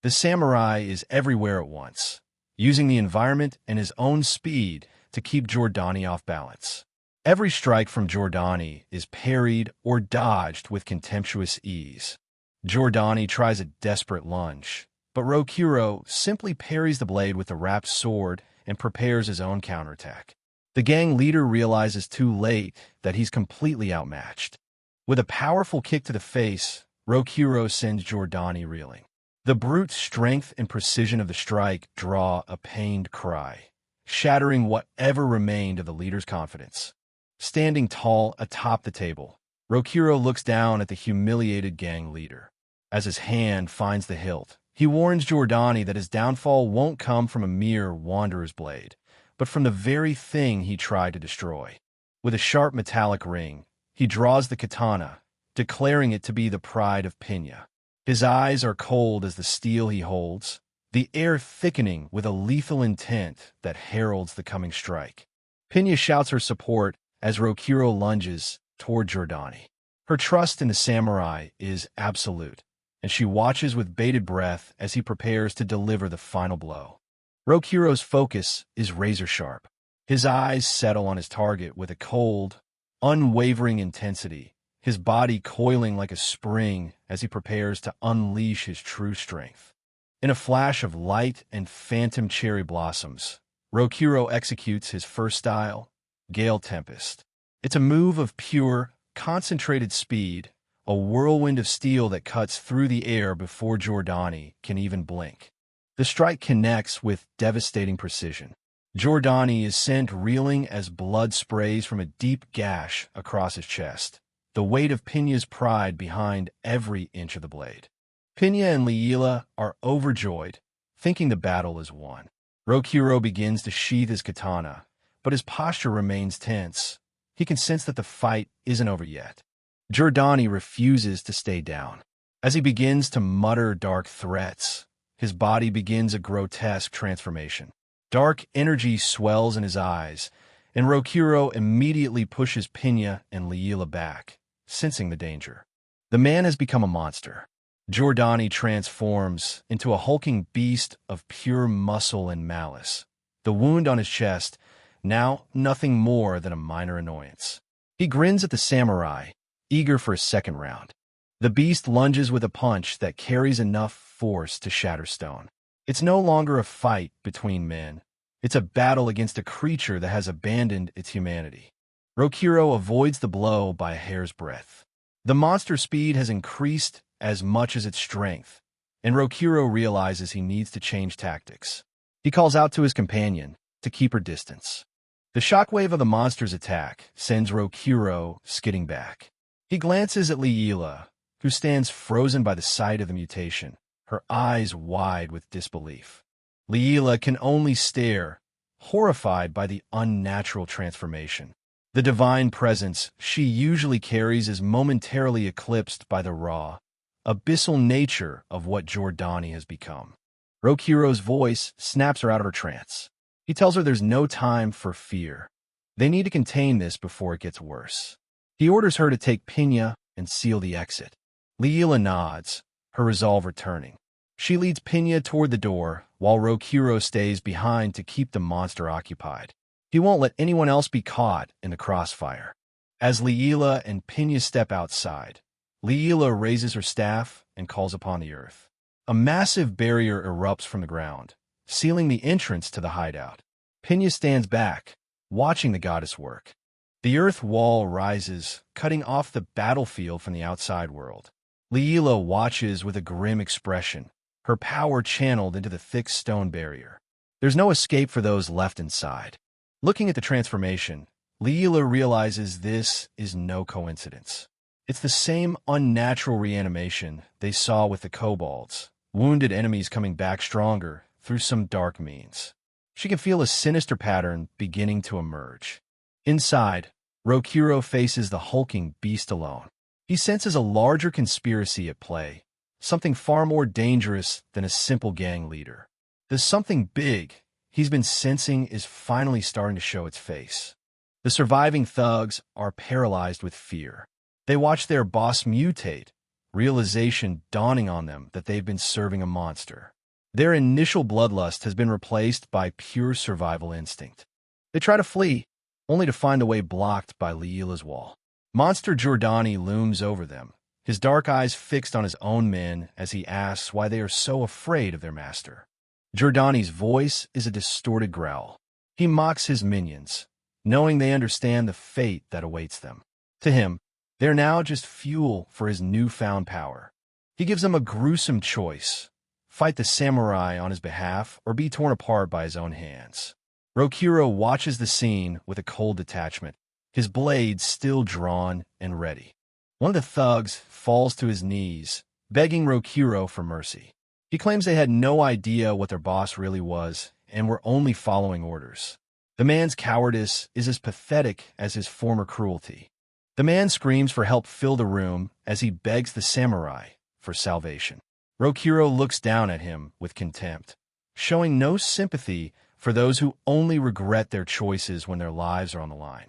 The samurai is everywhere at once, using the environment and his own speed to keep Giordani off balance. Every strike from Giordani is parried or dodged with contemptuous ease. Giordani tries a desperate lunge, but Rokuro simply parries the blade with the wrapped sword and prepares his own counterattack. The gang leader realizes too late that he's completely outmatched. With a powerful kick to the face, Rokuro sends Giordani reeling. The brute strength and precision of the strike draw a pained cry, shattering whatever remained of the leader's confidence. Standing tall atop the table, Rokuro looks down at the humiliated gang leader. As his hand finds the hilt, he warns Giordani that his downfall won't come from a mere wanderer's blade, but from the very thing he tried to destroy. With a sharp metallic ring, he draws the katana, declaring it to be the pride of Pinya. His eyes are cold as the steel he holds, the air thickening with a lethal intent that heralds the coming strike. Pinya shouts her support as Rokuro lunges toward Giordani. Her trust in the samurai is absolute, and she watches with bated breath as he prepares to deliver the final blow. Rokuro's focus is razor-sharp. His eyes settle on his target with a cold, unwavering intensity, his body coiling like a spring as he prepares to unleash his true strength. In a flash of light and phantom cherry blossoms, Rokuro executes his first style, Gale Tempest. It's a move of pure, concentrated speed, a whirlwind of steel that cuts through the air before Giordani can even blink. The strike connects with devastating precision. Giordani is sent reeling as blood sprays from a deep gash across his chest, the weight of Pinya's pride behind every inch of the blade. Pinya and Liila are overjoyed, thinking the battle is won. Rokuro begins to sheath his katana, but his posture remains tense. He can sense that the fight isn't over yet. Giordani refuses to stay down. As he begins to mutter dark threats, his body begins a grotesque transformation. Dark energy swells in his eyes, and Rokuro immediately pushes Pinya and Leela back, sensing the danger. The man has become a monster. Giordani transforms into a hulking beast of pure muscle and malice. The wound on his chest, now nothing more than a minor annoyance. He grins at the samurai, eager for a second round. The beast lunges with a punch that carries enough force to shatter stone. It's no longer a fight between men. It's a battle against a creature that has abandoned its humanity. Rokuro avoids the blow by a hair's breadth. The monster's speed has increased as much as its strength, and Rokuro realizes he needs to change tactics. He calls out to his companion to keep her distance. The shockwave of the monster's attack sends Rokuro skidding back. He glances at Leela, who stands frozen by the sight of the mutation, her eyes wide with disbelief. Leela can only stare, horrified by the unnatural transformation. The divine presence she usually carries is momentarily eclipsed by the raw, abyssal nature of what Giordani has become. Rokuro's voice snaps her out of her trance. He tells her there's no time for fear. They need to contain this before it gets worse. He orders her to take Pinya and seal the exit. Leela nods, her resolve returning. She leads Pinya toward the door, while Rokuro stays behind to keep the monster occupied. He won't let anyone else be caught in the crossfire. As Leela and Pinya step outside, Leela raises her staff and calls upon the earth. A massive barrier erupts from the ground, sealing the entrance to the hideout. Pinya stands back, watching the goddess work. The earth wall rises, cutting off the battlefield from the outside world. Leela watches with a grim expression, her power channeled into the thick stone barrier. There's no escape for those left inside. Looking at the transformation, Leela realizes this is no coincidence. It's the same unnatural reanimation they saw with the kobolds, wounded enemies coming back stronger through some dark means. She can feel a sinister pattern beginning to emerge. Inside, Rokuro faces the hulking beast alone. He senses a larger conspiracy at play, something far more dangerous than a simple gang leader. The something big he's been sensing is finally starting to show its face. The surviving thugs are paralyzed with fear. They watch their boss mutate, realization dawning on them that they've been serving a monster. Their initial bloodlust has been replaced by pure survival instinct. They try to flee, only to find the way blocked by Leela's wall. Monster Giordani looms over them, his dark eyes fixed on his own men as he asks why they are so afraid of their master. Giordani's voice is a distorted growl. He mocks his minions, knowing they understand the fate that awaits them. To him, they're now just fuel for his newfound power. He gives them a gruesome choice: fight the samurai on his behalf or be torn apart by his own hands. Rokuro watches the scene with a cold detachment, his blade still drawn and ready. One of the thugs falls to his knees, begging Rokuro for mercy. He claims they had no idea what their boss really was and were only following orders. The man's cowardice is as pathetic as his former cruelty. The man screams for help fill the room as he begs the samurai for salvation. Rokuro looks down at him with contempt, showing no sympathy for those who only regret their choices when their lives are on the line.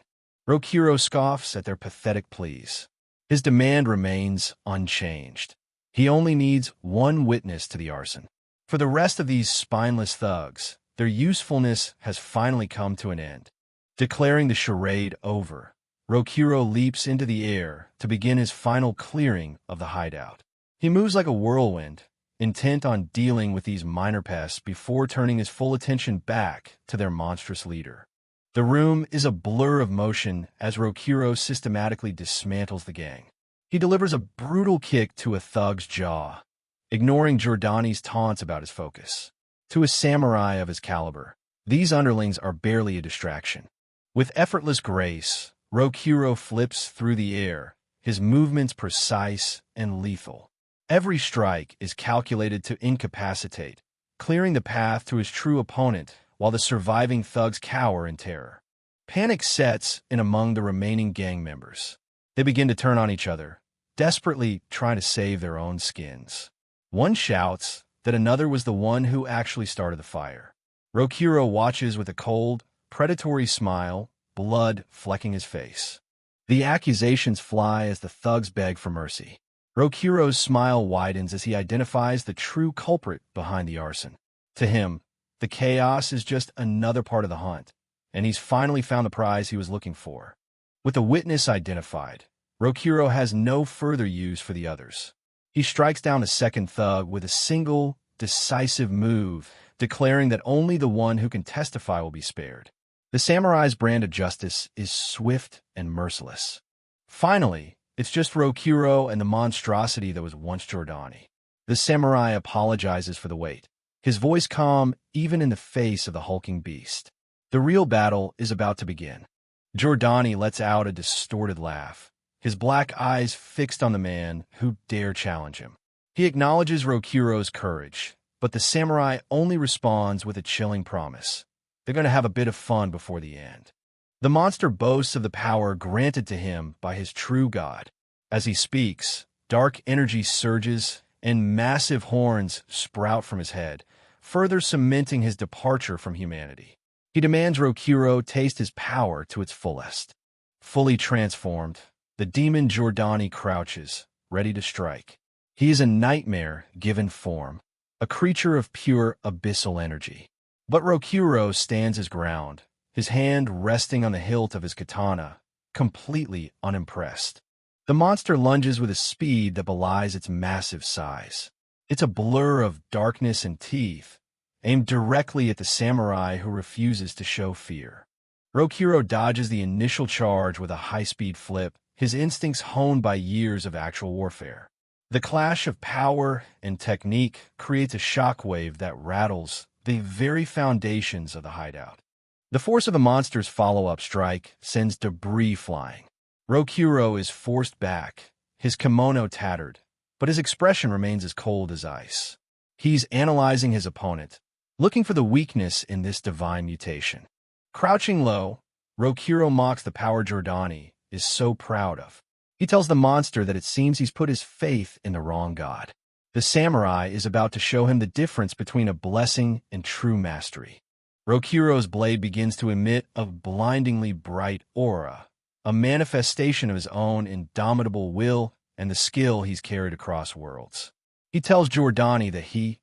Rokuro scoffs at their pathetic pleas. His demand remains unchanged. He only needs one witness to the arson. For the rest of these spineless thugs, their usefulness has finally come to an end. Declaring the charade over, Rokuro leaps into the air to begin his final clearing of the hideout. He moves like a whirlwind, intent on dealing with these minor pests before turning his full attention back to their monstrous leader. The room is a blur of motion as Rokuro systematically dismantles the gang. He delivers a brutal kick to a thug's jaw, ignoring Giordani's taunts about his focus. To a samurai of his caliber, these underlings are barely a distraction. With effortless grace, Rokuro flips through the air, his movements precise and lethal. Every strike is calculated to incapacitate, clearing the path to his true opponent while the surviving thugs cower in terror. Panic sets in among the remaining gang members. They begin to turn on each other, desperately trying to save their own skins. One shouts that another was the one who actually started the fire. Rokuro watches with a cold, predatory smile, blood flecking his face. The accusations fly as the thugs beg for mercy. Rokuro's smile widens as he identifies the true culprit behind the arson. To him, the chaos is just another part of the hunt, and he's finally found the prize he was looking for. With the witness identified, Rokuro has no further use for the others. He strikes down a second thug with a single, decisive move, declaring that only the one who can testify will be spared. The samurai's brand of justice is swift and merciless. Finally, it's just Rokuro and the monstrosity that was once Giordani. The samurai apologizes for the wait, his voice calm even in the face of the hulking beast. The real battle is about to begin. Giordani lets out a distorted laugh, his black eyes fixed on the man who dare challenge him. He acknowledges Rokuro's courage, but the samurai only responds with a chilling promise. They're going to have a bit of fun before the end. The monster boasts of the power granted to him by his true god. As he speaks, dark energy surges and massive horns sprout from his head, further cementing his departure from humanity. He demands Rokuro taste his power to its fullest. Fully transformed, the demon Giordani crouches, ready to strike. He is a nightmare given form, a creature of pure abyssal energy. But Rokuro stands his ground, his hand resting on the hilt of his katana, completely unimpressed. The monster lunges with a speed that belies its massive size. It's a blur of darkness and teeth, aimed directly at the samurai who refuses to show fear. Rokuro dodges the initial charge with a high-speed flip, his instincts honed by years of actual warfare. The clash of power and technique creates a shockwave that rattles the very foundations of the hideout. The force of the monster's follow-up strike sends debris flying. Rokuro is forced back, his kimono tattered, but his expression remains as cold as ice. He's analyzing his opponent, looking for the weakness in this divine mutation. Crouching low, Rokuro mocks the power Giordani is so proud of. He tells the monster that it seems he's put his faith in the wrong god. The samurai is about to show him the difference between a blessing and true mastery. Rokuro's blade begins to emit a blindingly bright aura, a manifestation of his own indomitable will and the skill he's carried across worlds. He tells Giordani that he,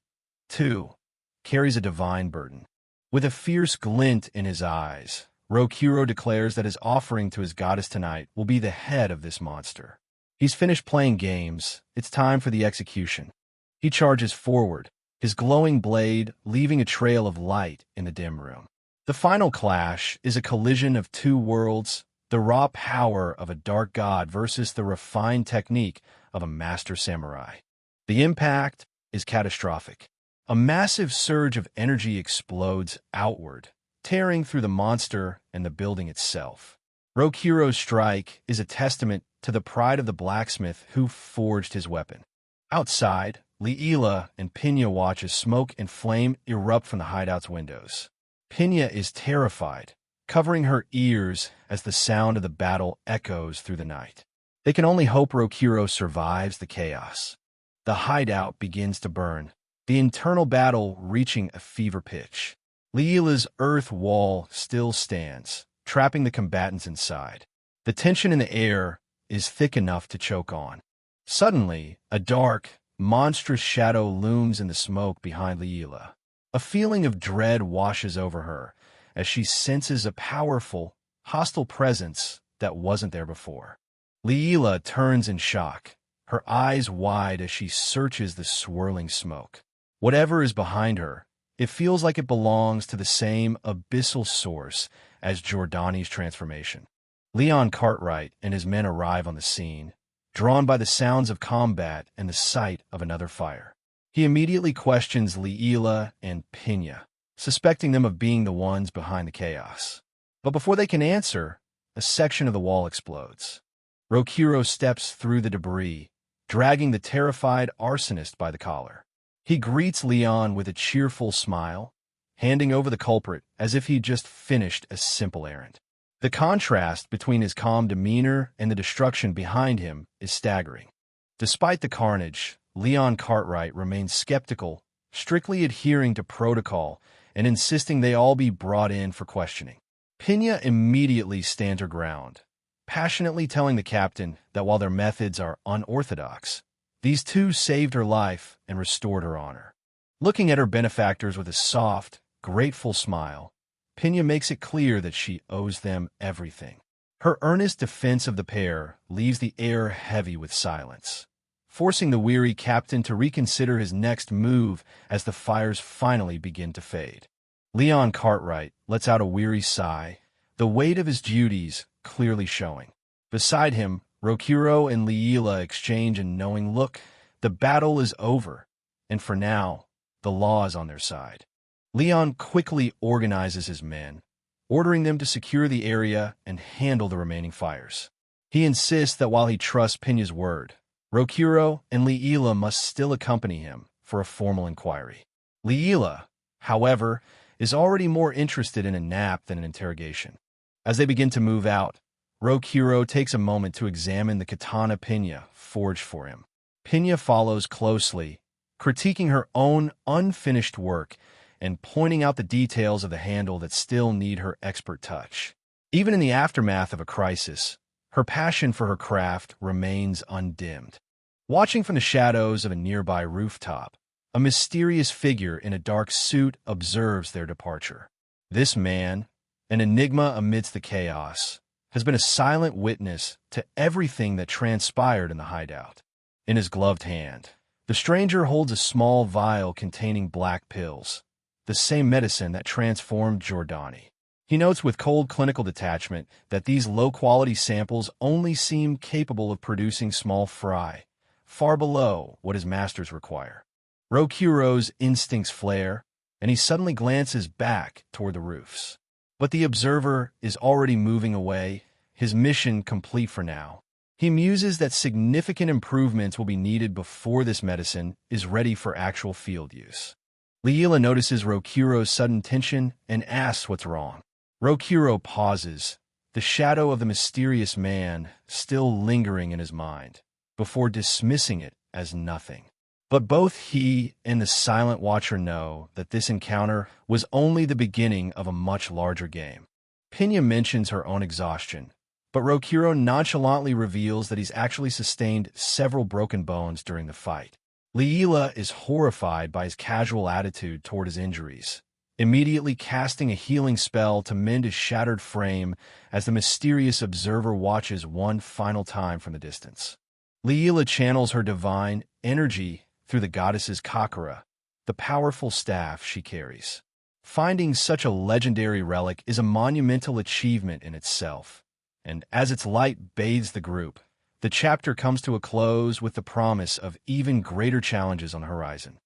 too, carries a divine burden. With a fierce glint in his eyes, Rokuro declares that his offering to his goddess tonight will be the head of this monster. He's finished playing games. It's time for the execution. He charges forward, his glowing blade leaving a trail of light in the dim room. The final clash is a collision of two worlds, the raw power of a dark god versus the refined technique of a master samurai. The impact is catastrophic. A massive surge of energy explodes outward, tearing through the monster and the building itself. Rokuro's strike is a testament to the pride of the blacksmith who forged his weapon. Outside, Liila and Pinya watch as smoke and flame erupt from the hideout's windows. Pinya is terrified, covering her ears as the sound of the battle echoes through the night. They can only hope Rokuro survives the chaos. The hideout begins to burn, the internal battle reaching a fever pitch. Liila's earth wall still stands, trapping the combatants inside. The tension in the air is thick enough to choke on. Suddenly, a dark, monstrous shadow looms in the smoke behind Liila. A feeling of dread washes over her as she senses a powerful, hostile presence that wasn't there before. Liila turns in shock, her eyes wide as she searches the swirling smoke. Whatever is behind her, it feels like it belongs to the same abyssal source as Giordani's transformation. Leon Cartwright and his men arrive on the scene, drawn by the sounds of combat and the sight of another fire. He immediately questions Liila and Pinya, suspecting them of being the ones behind the chaos. But before they can answer, a section of the wall explodes. Rokuro steps through the debris, dragging the terrified arsonist by the collar. He greets Leon with a cheerful smile, handing over the culprit as if he'd just finished a simple errand. The contrast between his calm demeanor and the destruction behind him is staggering. Despite the carnage, Leon Cartwright remains skeptical, strictly adhering to protocol and insisting they all be brought in for questioning. Pina immediately stands her ground, passionately telling the captain that while their methods are unorthodox, these two saved her life and restored her honor. Looking at her benefactors with a soft, grateful smile, Pina makes it clear that she owes them everything. Her earnest defense of the pair leaves the air heavy with silence, forcing the weary captain to reconsider his next move as the fires finally begin to fade. Leon Cartwright lets out a weary sigh, the weight of his duties clearly showing. Beside him, Rokuro and Leela exchange a knowing look. The battle is over, and for now, the law is on their side. Leon quickly organizes his men, ordering them to secure the area and handle the remaining fires. He insists that while he trusts Pina's word, Rokuro and Leela must still accompany him for a formal inquiry. Leela, however, is already more interested in a nap than an interrogation. As they begin to move out, Rokuro takes a moment to examine the katana Pina forged for him. Pina follows closely, critiquing her own unfinished work and pointing out the details of the handle that still need her expert touch. Even in the aftermath of a crisis, her passion for her craft remains undimmed. Watching from the shadows of a nearby rooftop, a mysterious figure in a dark suit observes their departure. This man, an enigma amidst the chaos, has been a silent witness to everything that transpired in the hideout. In his gloved hand, the stranger holds a small vial containing black pills, the same medicine that transformed Giordani. He notes with cold clinical detachment that these low-quality samples only seem capable of producing small fry, far below what his masters require. Rokuro's instincts flare, and he suddenly glances back toward the roofs. But the observer is already moving away, his mission complete for now. He muses that significant improvements will be needed before this medicine is ready for actual field use. Leela notices Rokuro's sudden tension and asks what's wrong. Rokuro pauses, the shadow of the mysterious man still lingering in his mind, before dismissing it as nothing. But both he and the silent watcher know that this encounter was only the beginning of a much larger game. Pina mentions her own exhaustion, but Rokuro nonchalantly reveals that he's actually sustained several broken bones during the fight. Leela is horrified by his casual attitude toward his injuries, immediately casting a healing spell to mend his shattered frame as the mysterious observer watches one final time from the distance. Leela channels her divine energy through the goddess's kakura, the powerful staff she carries. Finding such a legendary relic is a monumental achievement in itself, and as its light bathes the group, the chapter comes to a close with the promise of even greater challenges on the horizon.